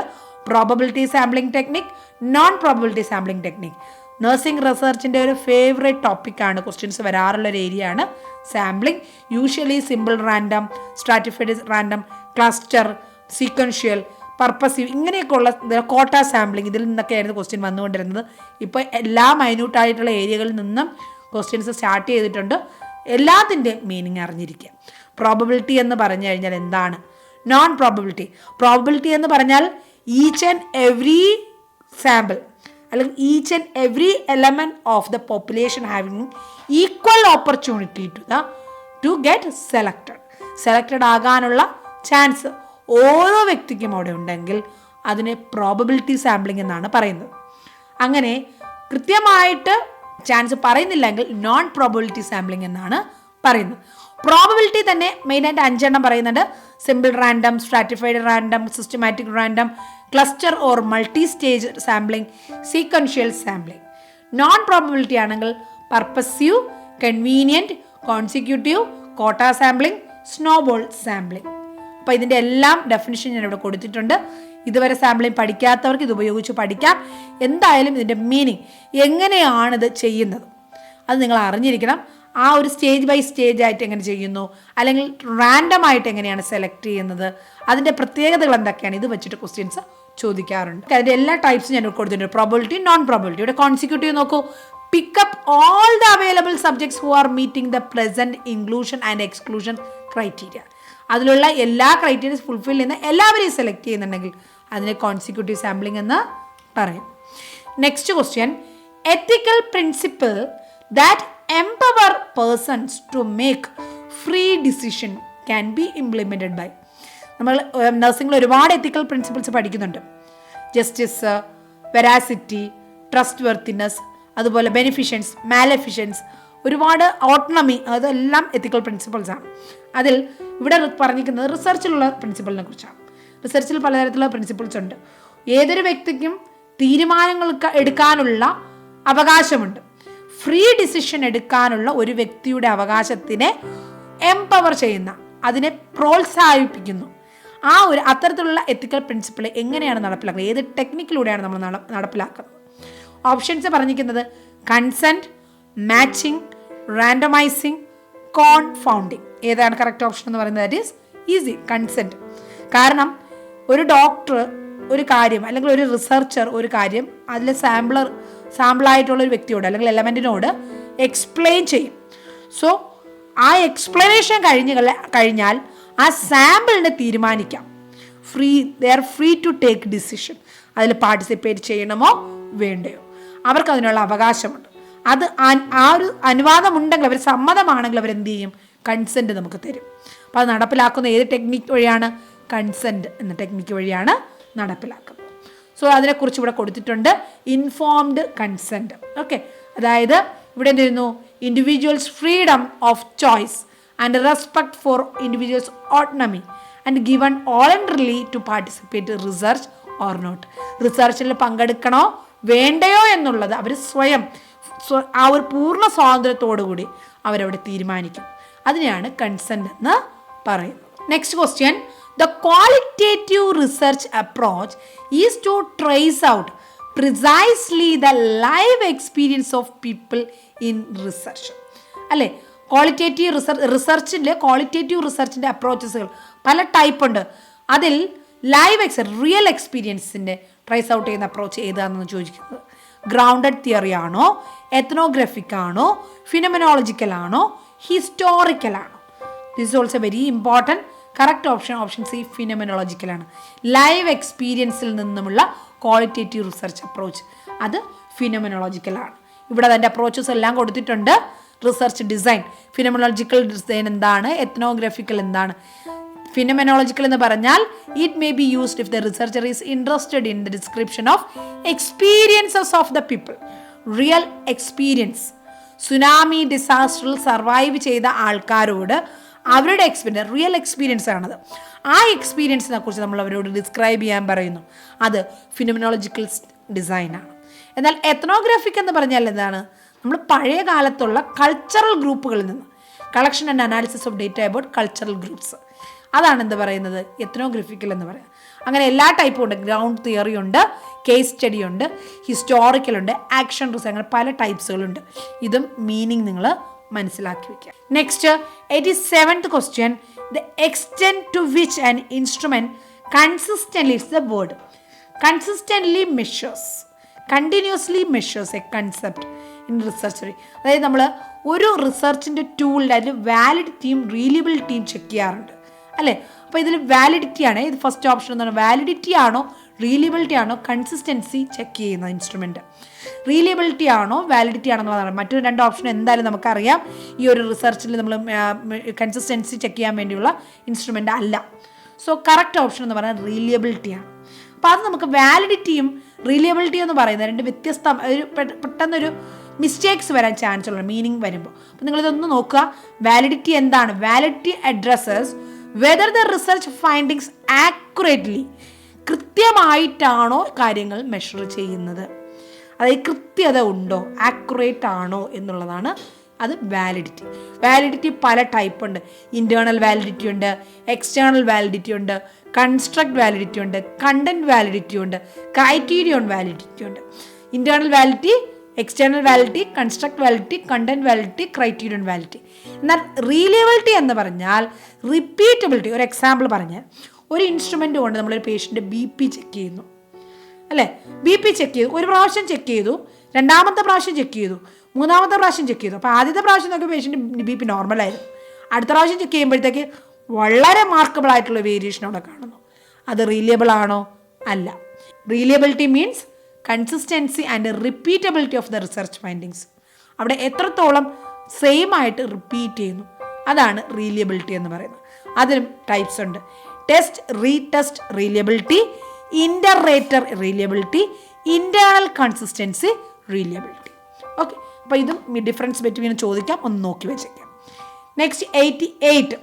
Probability sampling technique, non probability sampling technique. Nursing റിസർച്ചിൻ്റെ ഒരു ഫേവറേറ്റ് ടോപ്പിക്കാണ്, ക്വസ്റ്റ്യൻസ് വരാറുള്ള ഒരു ഏരിയ ആണ് സാമ്പിളിംഗ്. Usually simple random, stratified random, cluster, sequential, purposive, ഇങ്ങനെയൊക്കെ ഉള്ള കോട്ട സാമ്പിളിംഗ്, ഇതിൽ നിന്നൊക്കെയായിരുന്നു ക്വസ്റ്റ്യൻ വന്നുകൊണ്ടിരുന്നത്. ഇപ്പോൾ എല്ലാ മൈന്യൂട്ടായിട്ടുള്ള ഏരിയകളിൽ നിന്നും ക്വസ്റ്റ്യൻസ് സ്റ്റാർട്ട് ചെയ്തിട്ടുണ്ട്. എല്ലാത്തിൻ്റെ മീനിങ് അറിഞ്ഞിരിക്കുക. പ്രോബബിലിറ്റി എന്ന് പറഞ്ഞു കഴിഞ്ഞാൽ എന്താണ്? Non probability. പ്രോബബിലിറ്റി എന്ന് പറഞ്ഞാൽ ഈച്ച് ആൻഡ് എവറി സാമ്പിൾ അല്ലെങ്കിൽ each and every element of the population having equal opportunity to get selected ആകാനുള്ള ചാൻസ് ഓരോ വ്യക്തിക്കും അവിടെ ഉണ്ടെങ്കിൽ അതിനെ പ്രോബബിലിറ്റി സാമ്പിളിംഗ് എന്നാണ് പറയുന്നത്. അങ്ങനെ കൃത്യമായിട്ട് ചാൻസ് പറയുന്നില്ലെങ്കിൽ നോൺ പ്രോബബിലിറ്റി സാമ്പിളിംഗ് എന്നാണ് പറയുന്നത്. പ്രോബബിലിറ്റി തന്നെ മെയിനായിട്ട് 5 എണ്ണം പറയുന്നുണ്ട്. Simple random, stratified random, systematic random, cluster or multi stage sampling, sequential sampling. Non probability ആണെങ്കിൽ purposive, convenient, consecutive, quota sampling, snowball sampling. അപ്പോൾ ഇതിൻ്റെ എല്ലാം ഡെഫിനിഷൻ ഞാൻ ഇവിടെ കൊടുത്തിട്ടുണ്ട്. ഇതുവരെ സാമ്പിളിംഗ് പഠിക്കാത്തവർക്ക് ഇത് ഉപയോഗിച്ച് പഠിക്കാം. എന്തായാലും ഇതിൻ്റെ മീനിങ്, എങ്ങനെയാണിത് ചെയ്യുന്നത് അത് നിങ്ങൾ അറിഞ്ഞിരിക്കണം. ആ ഒരു സ്റ്റേജ് ബൈ സ്റ്റേജ് ആയിട്ട് എങ്ങനെ ചെയ്യുന്നു, അല്ലെങ്കിൽ റാൻഡം ആയിട്ട് എങ്ങനെയാണ് സെലക്ട് ചെയ്യുന്നത്, അതിൻ്റെ പ്രത്യേകതകൾ എന്തൊക്കെയാണ്, ഇത് വെച്ചിട്ട് ക്വസ്റ്റ്യൻസ് ചോദിക്കാറുണ്ട്. അതിൻ്റെ എല്ലാ ടൈപ്സും ഞാൻ കൊടുത്തിട്ടുണ്ട്. Probability, non probability. ഇവിടെ കോൺസിക്യൂട്ടീവ് നോക്കൂ. Pickup all the available subjects who are meeting the present inclusion and exclusion criteria. അതിലുള്ള എല്ലാ ക്രൈറ്റീരിയസ് ഫുൾഫിൽ ചെയ്യുന്ന എല്ലാവരെയും സെലക്ട് ചെയ്യുന്നുണ്ടെങ്കിൽ അതിനെ കോൺസിക്യൂട്ടീവ് സാമ്പിളിംഗ് എന്ന് പറയും. Next question, ethical principle that empower persons to make free decision can be implemented by. നമ്മൾ നഴ്സിംഗിൽ ഒരുപാട് എത്തിക്കൽ പ്രിൻസിപ്പിൾസ് പഠിക്കുന്നുണ്ട്. ജസ്റ്റിസ്, വെറാസിറ്റി, ട്രസ്റ്റ് വർത്തിനെസ്, അതുപോലെ ബെനിഫിഷ്യൻസ്, മാലെഫിഷ്യൻസ്, ഒരുപാട് ഓട്ടോണമി, അതെല്ലാം എത്തിക്കൽ പ്രിൻസിപ്പിൾസ് ആണ്. അതിൽ ഇവിടെ പറഞ്ഞിരിക്കുന്നത് റിസർച്ചിലുള്ള പ്രിൻസിപ്പിളിനെ കുറിച്ചാണ്. റിസർച്ചിൽ പലതരത്തിലുള്ള പ്രിൻസിപ്പിൾസ് ഉണ്ട്. ഏതൊരു വ്യക്തിക്കും തീരുമാനങ്ങൾ എടുക്കാനുള്ള അവകാശമുണ്ട്. ഫ്രീ ഡിസിഷൻ എടുക്കാനുള്ള ഒരു വ്യക്തിയുടെ അവകാശത്തിനെ എംപവർ ചെയ്യുന്ന, അതിനെ പ്രോത്സാഹിപ്പിക്കുന്നു. ആ ഒരു അത്തരത്തിലുള്ള എത്തിക്കൽ പ്രിൻസിപ്പിൾ എങ്ങനെയാണ് നടപ്പിലാക്കുന്നത്, ഏത് ടെക്നിക്കിലൂടെയാണ് നമ്മൾ നടപ്പിലാക്കുന്നത്? ഓപ്ഷൻസ് പറഞ്ഞിരിക്കുന്നത് കൺസെൻറ്റ്, മാച്ചിങ്, റാൻഡമൈസിങ്, കോൺഫൗണ്ടിങ്. ഏതാണ് കറക്റ്റ് ഓപ്ഷൻ എന്ന് പറയുന്നത്? That is easy, consent. കാരണം ഒരു ഡോക്ടർ ഒരു കാര്യം, അല്ലെങ്കിൽ ഒരു റിസർച്ചർ ഒരു കാര്യം അതിൽ സാമ്പിളായിട്ടുള്ള ഒരു വ്യക്തിയോട് അല്ലെങ്കിൽ എലമെൻറ്റിനോട് എക്സ്പ്ലെയിൻ ചെയ്യും. സോ ആ എക്സ്പ്ലനേഷൻ കഴിഞ്ഞാൽ ആ സാമ്പിളിനെ തീരുമാനിക്കാം. They are free to take decision. അതിൽ പാർട്ടിസിപ്പേറ്റ് ചെയ്യണമോ വേണ്ടയോ, അവർക്ക് അതിനുള്ള അവകാശമുണ്ട്. അത് ആ ഒരു അനുവാദമുണ്ടെങ്കിൽ, അവർ സമ്മതമാണെങ്കിൽ അവരെന്ത് ചെയ്യും? കൺസെൻറ്റ് നമുക്ക് തരും. അപ്പോൾ അത് നടപ്പിലാക്കുന്ന ഏത് ടെക്നിക്ക് വഴിയാണ്? കൺസെൻറ്റ് എന്ന ടെക്നിക്ക് വഴിയാണ് നടപ്പിലാക്കുന്നത്. സോ അതിനെക്കുറിച്ച് ഇവിടെ കൊടുത്തിട്ടുണ്ട്, ഇൻഫോംഡ് കൺസെൻറ്റ്. ഓക്കെ, അതായത് ഇവിടെ എന്ത് ചെയ്യുന്നു? Individuals freedom of choice and respect for individuals autonomy and given voluntarily to participate research or not. റിസർച്ചിൽ പങ്കെടുക്കണോ വേണ്ടയോ എന്നുള്ളത് അവർ സ്വയം ആ ഒരു പൂർണ്ണ സ്വാതന്ത്ര്യത്തോടു കൂടി അവരവിടെ തീരുമാനിക്കും. അതിനെയാണ് കൺസെൻറ്റ് എന്ന് പറയുന്നത്. Next question, the qualitative research approach is to trace out precisely the live experience of people in research. അല്ലേ, ക്വാളിറ്റേറ്റീവ് റിസർച്ചിൻ്റെ ക്വാളിറ്റേറ്റീവ് റിസർച്ചിൻ്റെ അപ്രോച്ചസുകൾ പല ടൈപ്പ് ഉണ്ട്. അതിൽ ലൈവ് റിയൽ എക്സ്പീരിയൻസിൻ്റെ ട്രേസ് ഔട്ട് ചെയ്യുന്ന അപ്രോച്ച് ഏതാണെന്ന് ചോദിക്കുന്നത്. ഗ്രൗണ്ടഡ് തിയറി ആണോ, എത്നോഗ്രഫിക് ആണോ, ഫിനോമെനോളജിക്കൽ ആണോ, ഹിസ്റ്റോറിക്കൽ ആണോ? This is also very important. Correct option C, ഫിനോമെനോളജിക്കലാണ്. ലൈവ് എക്സ്പീരിയൻസിൽ നിന്നുമുള്ള ക്വാളിറ്റേറ്റീവ് റിസർച്ച് അപ്രോച്ച് അത് ഫിനോമെനോളജിക്കലാണ്. ഇവിടെ അതിൻ്റെ അപ്രോച്ചസ് എല്ലാം കൊടുത്തിട്ടുണ്ട്. റിസർച്ച് ഡിസൈൻ, ഫിനോമെനോളജിക്കൽ ഡിസൈൻ എന്താണ്, എത്നോഗ്രഫിക്കൽ എന്താണ്. ഫിനോമെനോളജിക്കൽ എന്ന് പറഞ്ഞാൽ it may be used if the researcher is interested in the description of experiences of the people. Real experience, tsunami ഡിസാസ്റ്ററിൽ സർവൈവ് ചെയ്ത ആൾക്കാരോട് അവരുടെ എക്സ്പീരിയൻസ്, റിയൽ എക്സ്പീരിയൻസ് ആണത്. ആ എക്സ്പീരിയൻസിനെ കുറിച്ച് നമ്മൾ അവരോട് ഡിസ്ക്രൈബ് ചെയ്യാൻ പറയുന്നു. അത് ഫിനോമെനോളജിക്കൽ ഡിസൈനാണ്. എന്നാൽ എത്നോഗ്രാഫിക് എന്ന് പറഞ്ഞാൽ എന്താണ്? നമ്മൾ പഴയ കാലത്തുള്ള കൾച്ചറൽ ഗ്രൂപ്പുകളിൽ നിന്ന് collection and analysis of data about cultural groups, അതാണ് എന്ത് പറയുന്നത്, എത്നോഗ്രഫിക്കൽ എന്ന് പറയാം. അങ്ങനെ എല്ലാ ടൈപ്പും ഉണ്ട്. ഗ്രൗണ്ട് തിയറി ഉണ്ട്, കേസ് സ്റ്റഡി ഉണ്ട്, ഹിസ്റ്റോറിക്കൽ ഉണ്ട്, ആക്ഷൻ റിസർച്ച്, അങ്ങനെ പല ടൈപ്സുകളുണ്ട്. ഇതും മീനിങ് നിങ്ങൾ മനസ്സിലാക്കി വെക്കുക. Next 87th question, the extent to which an instrument consistently is the word consistently measures continuously measures a concept in research. അതായത് നമ്മൾ ഒരു റിസർച്ചിൻ്റെ ടൂളിൻ്റെ അതിൽ വാലിഡിറ്റിയും റീലിയബിലിറ്റിയും ചെക്ക് ചെയ്യാറുണ്ട് അല്ലേ. അപ്പോൾ ഇതിൽ വാലിഡിറ്റിയാണ്, ഇത് ഫസ്റ്റ് ഓപ്ഷൻ എന്ന് പറഞ്ഞാൽ വാലിഡിറ്റി ആണോ റീലിയബിലിറ്റി ആണോ കൺസിസ്റ്റൻസി ചെക്ക് ചെയ്യുന്ന ഇൻസ്ട്രുമെൻറ്റ്. റീലിയബിലിറ്റി ആണോ വാലിഡിറ്റി ആണോ എന്നുള്ളതാണ്. മറ്റൊരു രണ്ട് ഓപ്ഷൻ എന്തായാലും നമുക്കറിയാം ഈ ഒരു റിസർച്ചിൽ നമ്മൾ കൺസിസ്റ്റൻസി ചെക്ക് ചെയ്യാൻ വേണ്ടിയുള്ള ഇൻസ്ട്രുമെൻ്റ് അല്ല. സോ കറക്റ്റ് ഓപ്ഷൻ എന്ന് പറയുന്നത് റീലിയബിലിറ്റിയാണ്. അപ്പോൾ അത് നമുക്ക് വാലിഡിറ്റിയും റീലിയബിലിറ്റിയും എന്ന് പറയുന്നത് രണ്ട് വ്യത്യസ്ത ഒരു പെട്ടെന്നൊരു മിസ്റ്റേക്സ് വരാൻ ചാൻസ് ഉള്ള മീനിങ് വരുമ്പോൾ. അപ്പോൾ നിങ്ങളിതൊന്ന് നോക്കുക. വാലിഡിറ്റി എന്താണ്? Validity addresses whether the research findings accurately, കൃത്യമായിട്ടാണോ കാര്യങ്ങൾ മെഷർ ചെയ്യുന്നത്, അതായത് കൃത്യത ഉണ്ടോ, ആക്യുറേറ്റ് ആണോ എന്നുള്ളതാണ് അത് വാലിഡിറ്റി. വാലിഡിറ്റി പല ടൈപ്പ് ഉണ്ട്. ഇൻറ്റേർണൽ വാലിഡിറ്റി ഉണ്ട്, എക്സ്റ്റേണൽ വാലിഡിറ്റി ഉണ്ട്, കൺസ്ട്രക്ട് വാലിഡിറ്റി ഉണ്ട്, കണ്ടന്റ് വാലിഡിറ്റി ഉണ്ട്, ക്രൈറ്റീരിയൻ വാലിഡിറ്റി ഉണ്ട്. Internal validity, external validity, construct validity, content validity, criterion validity. എന്നാൽ റീലിയബിലിറ്റി എന്ന് പറഞ്ഞാൽ റിപ്പീറ്റബിലിറ്റി. ഒരു എക്സാമ്പിൾ പറഞ്ഞാൽ ഒരു ഇൻസ്ട്രുമെൻ്റ് കൊണ്ട് നമ്മളൊരു പേഷ്യൻ്റെ BP ചെക്ക് ചെയ്യുന്നു അല്ലേ. BP ചെക്ക് ചെയ്തു, ഒരു പ്രാവശ്യം ചെക്ക് ചെയ്തു, രണ്ടാമത്തെ പ്രാവശ്യം ചെക്ക് ചെയ്തു, മൂന്നാമത്തെ പ്രാവശ്യം ചെക്ക് ചെയ്തു. അപ്പോൾ ആദ്യത്തെ പ്രാവശ്യം നോക്കിയ പേഷ്യൻ്റെ BP നോർമലായിരുന്നു. അടുത്ത പ്രാവശ്യം ചെക്ക് ചെയ്യുമ്പോഴത്തേക്ക് വളരെ മാർക്കബിൾ ആയിട്ടുള്ള വേരിയേഷൻ അവിടെ കാണുന്നു. അത് റീലിയബിൾ ആണോ? അല്ല. Reliability means consistency and repeatability of the research findings. അവിടെ എത്രത്തോളം സെയിം ആയിട്ട് റിപ്പീറ്റ് ചെയ്യുന്നു, അതാണ് റീലിയബിലിറ്റി എന്ന് പറയുന്നത്. അതിലും ടൈപ്സ് ഉണ്ട്. Test, retest reliability, interrater reliability, internal consistency reliability. Okay, അപ്പോൾ ഇതും ഡിഫറൻസ് ബിറ്റ്വീൻ ചോദിക്കാം, ഒന്ന് നോക്കി വെച്ചേക്കാം. Next 88,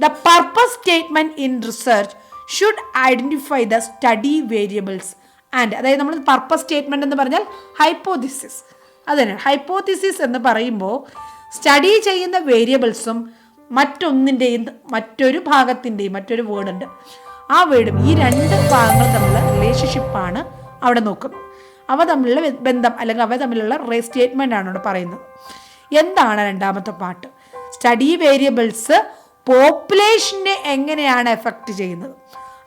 the purpose statement in research should identify the study variables and. അതായത് നമ്മൾ പർപ്പസ് സ്റ്റേറ്റ്മെൻറ്റ് എന്ന് പറഞ്ഞാൽ ഹൈപ്പോതിസിസ്. അതന്നെ ഹൈപ്പോതിസിസ് എന്ന് പറയുമ്പോൾ സ്റ്റഡി ചെയ്യുന്ന വേരിയബിൾസും മറ്റൊരു ഭാഗത്തിൻ്റെയും മറ്റൊരു വേർഡുണ്ട്, ആ വേർഡും ഈ രണ്ട് ഭാഗങ്ങൾ തമ്മിലുള്ള റിലേഷൻഷിപ്പാണ് അവിടെ നോക്കുന്നത്. അവ തമ്മിലുള്ള ബന്ധം അല്ലെങ്കിൽ അവ തമ്മിലുള്ള സ്റ്റേറ്റ്മെൻ്റ് ആണ് അവിടെ പറയുന്നത്. എന്താണ് രണ്ടാമത്തെ പാർട്ട്? സ്റ്റഡി വേരിയബിൾസ് പോപ്പുലേഷനെ എങ്ങനെയാണ് എഫക്റ്റ് ചെയ്യുന്നത്,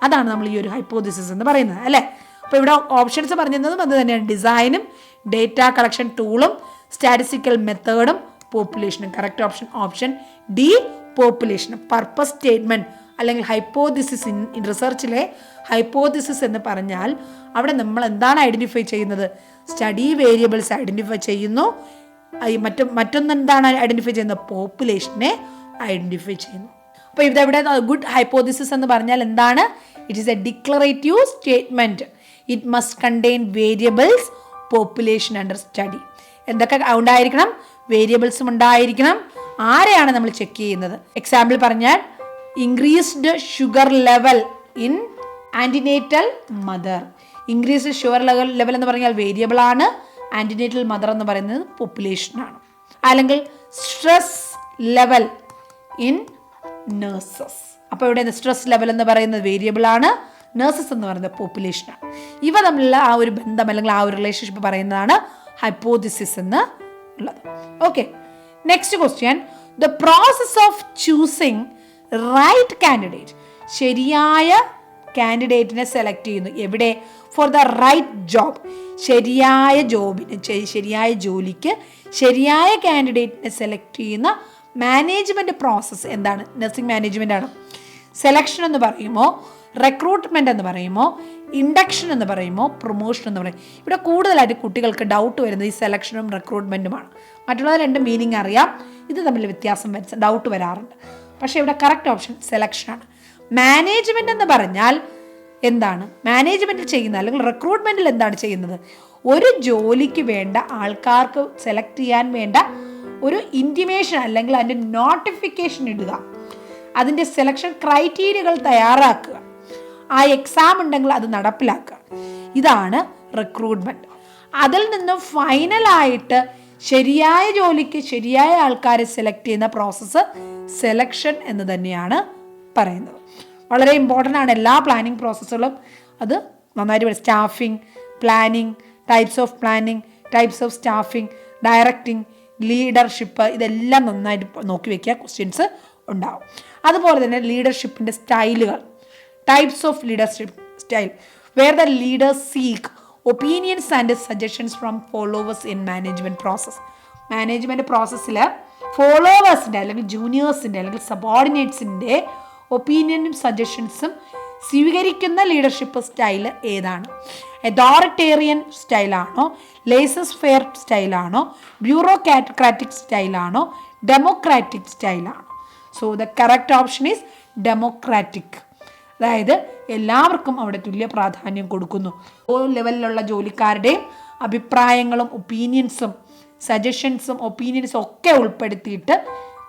അതാണ് നമ്മൾ ഈ ഒരു ഹൈപ്പോതിസിസ് എന്ന് പറയുന്നത് അല്ലേ. അപ്പോൾ ഇവിടെ ഓപ്ഷൻസ് പറഞ്ഞിരുന്നതും അത് തന്നെയാണ്. ഡിസൈനും ഡേറ്റ കളക്ഷൻ ടൂളും സ്റ്റാറ്റിസ്റ്റിക്കൽ മെത്തേഡും പോപ്പുലേഷനും. കറക്റ്റ് ഓപ്ഷൻ ഡി പോപ്പുലേഷനും. പർപ്പസ് സ്റ്റേറ്റ്മെൻറ്റ് അല്ലെങ്കിൽ ഹൈപ്പോതിസിസ് ഇൻ റിസർച്ചിലെ ഹൈപ്പോതിസിസ് എന്ന് പറഞ്ഞാൽ അവിടെ നമ്മൾ എന്താണ് ഐഡൻറ്റിഫൈ ചെയ്യുന്നത്? സ്റ്റഡി വേരിയബിൾസ് ഐഡൻറ്റിഫൈ ചെയ്യുന്നു. മറ്റൊന്നെന്താണ് ഐഡൻറ്റിഫൈ ചെയ്യുന്നത്? പോപ്പുലേഷനെ ഐഡൻറ്റിഫൈ ചെയ്യുന്നു. അപ്പോൾ ഇവിടെ ഗുഡ് ഹൈപ്പോതിസിസ് എന്ന് പറഞ്ഞാൽ എന്താണ്? It is A declarative statement. It must contain variables, population under study. എന്തൊക്കെ ഉണ്ടായിരിക്കണം? വേരിയബിൾസും ഉണ്ടായിരിക്കണം. ആരെയാണ് നമ്മൾ ചെക്ക് ചെയ്യുന്നത്? എക്സാമ്പിൾ പറഞ്ഞാൽ increased sugar level in antenatal mother. Increased sugar level എന്ന് പറഞ്ഞാൽ വേരിയബിൾ ആണ്. ആൻറ്റിനേറ്റൽ മദർ എന്ന് പറയുന്നത് പോപ്പുലേഷനാണ്. അല്ലെങ്കിൽ സ്ട്രെസ് ലെവൽ ഇൻ നഴ്സസ്. അപ്പോൾ ഇവിടെ സ്ട്രെസ് ലെവൽ എന്ന് പറയുന്നത് വേരിയബിൾ ആണ്, നഴ്സസ് എന്ന് പറയുന്നത് പോപ്പുലേഷനാണ്. ഇവ തമ്മിലുള്ള ആ ഒരു ബന്ധം അല്ലെങ്കിൽ ആ ഒരു റിലേഷൻഷിപ്പ് പറയുന്നതാണ് ഹൈപ്പോതിസിസ് എന്ന് ഉള്ളത്. Okay, next question, the process of choosing right candidate. ശരിയായ കാൻഡിഡേറ്റിനെ സെലക്ട് ചെയ്യുന്നു. എവിടെ? For the right job. ശരിയായ ജോലിക്ക് ശരിയായ കാൻഡിഡേറ്റിനെ സെലക്ട് ചെയ്യുന്ന മാനേജ്മെൻറ്റ് പ്രോസസ്സ് എന്താണ്? നഴ്സിംഗ് മാനേജ്മെൻ്റ് ആണ്. സെലക്ഷൻ എന്ന് പറയുമോ, റിക്രൂട്ട്മെൻറ്റ് എന്ന് പറയുമോ, ഇൻഡക്ഷൻ എന്ന് പറയുമോ, പ്രൊമോഷൻ എന്ന് പറയും. ഇവിടെ കൂടുതലായിട്ട് കുട്ടികൾക്ക് ഡൗട്ട് വരുന്നത് ഈ സെലക്ഷനും റിക്രൂട്ട്മെൻറ്റുമാണ്. മറ്റുള്ള രണ്ട് മീനിങ് അറിയാം, ഇത് തമ്മിൽ വ്യത്യാസം ഡൗട്ട് വരാറുണ്ട്. പക്ഷേ ഇവിടെ കറക്റ്റ് ഓപ്ഷൻ സെലക്ഷനാണ്. മാനേജ്മെൻറ്റ് എന്ന് പറഞ്ഞാൽ എന്താണ്? മാനേജ്മെൻറ്റിൽ ചെയ്യുന്ന അല്ലെങ്കിൽ റിക്രൂട്ട്മെൻറ്റിൽ എന്താണ് ചെയ്യുന്നത്? ഒരു ജോലിക്ക് വേണ്ട ആൾക്കാർക്ക് സെലക്ട് ചെയ്യാൻ വേണ്ട ഒരു ഇൻറ്റിമേഷൻ അല്ലെങ്കിൽ അതിൻ്റെ നോട്ടിഫിക്കേഷൻ ഇടുക, അതിൻ്റെ സെലക്ഷൻ ക്രൈറ്റീരിയകൾ തയ്യാറാക്കുക, ആ എക്സാം ഉണ്ടെങ്കിൽ അത് നടപ്പിലാക്കുക. ഇതാണ് റിക്രൂട്ട്മെൻറ്റ്. അതിൽ നിന്നും ഫൈനലായിട്ട് ശരിയായ ജോലിക്ക് ശരിയായ ആൾക്കാരെ സെലക്ട് ചെയ്യുന്ന പ്രോസസ്സ് സെലക്ഷൻ എന്ന് തന്നെയാണ് പറയുന്നത്. വളരെ ഇമ്പോർട്ടൻ്റ് ആണ് എല്ലാ പ്ലാനിങ് പ്രോസസ്സുകളും. അത് നന്നായിട്ട് പഠിക്കും. Staffing, planning, types of planning, types of staffing, directing, leadership, ഇതെല്ലാം നന്നായിട്ട് നോക്കി വയ്ക്കുക. ക്വസ്റ്റ്യൻസ് ഉണ്ടാവും. അതുപോലെ തന്നെ ലീഡർഷിപ്പിൻ്റെ സ്റ്റൈലുകൾ, types of leadership style, where the leaders seek opinions and suggestions from followers in management process. Management പ്രോസസ്സിൽ ഫോളോവേഴ്സിൻ്റെ അല്ലെങ്കിൽ ജൂനിയേഴ്സിൻ്റെ അല്ലെങ്കിൽ സബോർഡിനേറ്റ്സിൻ്റെ ഒപ്പീനിയനും സജഷൻസും സ്വീകരിക്കുന്ന ലീഡർഷിപ്പ് സ്റ്റൈല് ഏതാണ്? അതോറിറ്റേറിയൻ സ്റ്റൈലാണോ, ലേസസ് ഫെയർ സ്റ്റൈലാണോ, ബ്യൂറോക്രാറ്റിക് സ്റ്റൈലാണോ, ഡെമോക്രാറ്റിക് സ്റ്റൈലാണോ? So the correct option is democratic. അതായത് എല്ലാവർക്കും അവിടെ തുല്യ പ്രാധാന്യം കൊടുക്കുന്നു. ഓരോ ലെവലിലുള്ള ജോലിക്കാരുടെയും അഭിപ്രായങ്ങളും ഒപ്പീനിയൻസും സജഷൻസും ഒപ്പീനിയൻസും ഒക്കെ ഉൾപ്പെടുത്തിയിട്ട്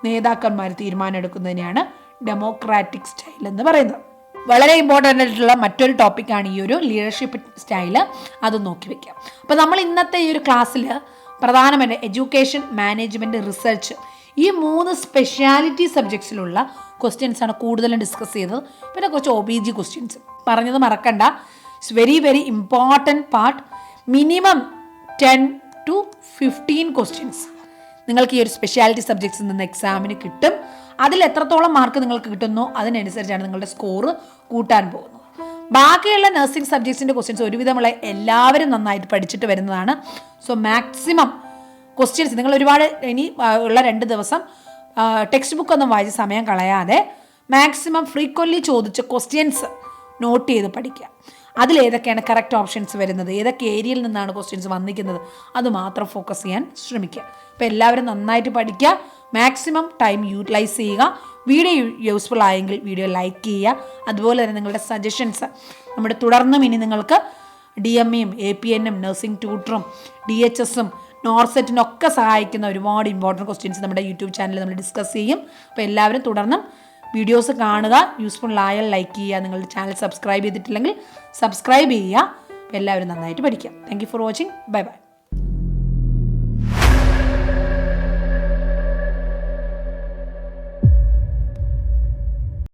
നേതാക്കന്മാർ തീരുമാനം എടുക്കുന്നതിനെയാണ് ഡെമോക്രാറ്റിക് സ്റ്റൈൽ എന്ന് പറയുന്നത്. വളരെ ഇമ്പോർട്ടൻ്റ് ആയിട്ടുള്ള മറ്റൊരു ടോപ്പിക്കാണ് ഈ ഒരു ലീഡർഷിപ്പ് സ്റ്റൈല്. അത് നോക്കി വയ്ക്കാം. അപ്പോൾ നമ്മൾ ഇന്നത്തെ ഈ ഒരു ക്ലാസ്സിൽ പ്രധാനമായിട്ട് എഡ്യൂക്കേഷൻ, മാനേജ്മെൻറ്റ്, റിസർച്ച്, ഈ 3 സ്പെഷ്യാലിറ്റി സബ്ജക്ട്സിലുള്ള ക്വസ്റ്റ്യൻസാണ് കൂടുതലും ഡിസ്കസ് ചെയ്തത്. പിന്നെ കുറച്ച് OBG ക്വസ്റ്റ്യൻസ് പറഞ്ഞത് മറക്കണ്ട. It's very very important part. Minimum 10 to 15 questions നിങ്ങൾക്ക് ഈ ഒരു സ്പെഷ്യാലിറ്റി സബ്ജക്ട്സിൽ നിന്ന് എക്സാമിന് കിട്ടും. അതിൽ എത്രത്തോളം മാർക്ക് നിങ്ങൾക്ക് കിട്ടുന്നോ അതിനനുസരിച്ചാണ് നിങ്ങളുടെ സ്കോറ് കൂട്ടാൻ പോകുന്നത്. ബാക്കിയുള്ള നഴ്സിംഗ് സബ്ജക്ട്സിൻ്റെ ക്വസ്റ്റ്യൻസ് ഒരുവിധമുള്ള എല്ലാവരും നന്നായിട്ട് പഠിച്ചിട്ട് വരുന്നതാണ്. സോ മാക്സിമം ക്വസ്റ്റ്യൻസ് നിങ്ങൾ ഒരുപാട് ഇനി ഉള്ള 2 ദിവസം ടെക്സ്റ്റ് ബുക്ക് ഒന്നും വായിച്ച് സമയം കളയാതെ മാക്സിമം ഫ്രീക്വൻലി ചോദിച്ച ക്വസ്റ്റ്യൻസ് നോട്ട് ചെയ്ത് പഠിക്കുക. അതിലേതൊക്കെയാണ് കറക്റ്റ് ഓപ്ഷൻസ് വരുന്നത്, ഏതൊക്കെ ഏരിയയിൽ നിന്നാണ് ക്വസ്റ്റ്യൻസ് വന്നിരിക്കുന്നത്, അത് മാത്രം ഫോക്കസ് ചെയ്യാൻ ശ്രമിക്കുക. അപ്പോൾ എല്ലാവരും നന്നായിട്ട് പഠിക്കുക, മാക്സിമം ടൈം യൂട്ടിലൈസ് ചെയ്യുക. വീഡിയോ യൂസ്ഫുൾ ആയെങ്കിൽ വീഡിയോ ലൈക്ക് ചെയ്യുക. അതുപോലെ തന്നെ നിങ്ങളുടെ സജഷൻസ് നമ്മുടെ തുടർന്നും ഇനി നിങ്ങൾക്ക് DMEയും APN-ഉം നഴ്സിംഗ് ട്യൂട്ടറും DHS-ഉം നോർസെറ്റിനൊക്കെ സഹായിക്കുന്ന ഒരുപാട് ഇമ്പോർട്ടൻറ്റ് ക്വസ്റ്റ്യൻസ് നമ്മുടെ യൂട്യൂബ് ചാനലിൽ നമ്മൾ ഡിസ്കസ് ചെയ്യും. അപ്പോൾ എല്ലാവരും തുടർന്നും വീഡിയോസ് കാണുക. യൂസ്ഫുൾ ആയാൽ ലൈക്ക് ചെയ്യുക. നിങ്ങളുടെ ചാനൽ സബ്സ്ക്രൈബ് ചെയ്തിട്ടില്ലെങ്കിൽ സബ്സ്ക്രൈബ് ചെയ്യുക. അപ്പോൾ എല്ലാവരും നന്നായിട്ട് പഠിക്കുക. Thank you for watching. Bye bye.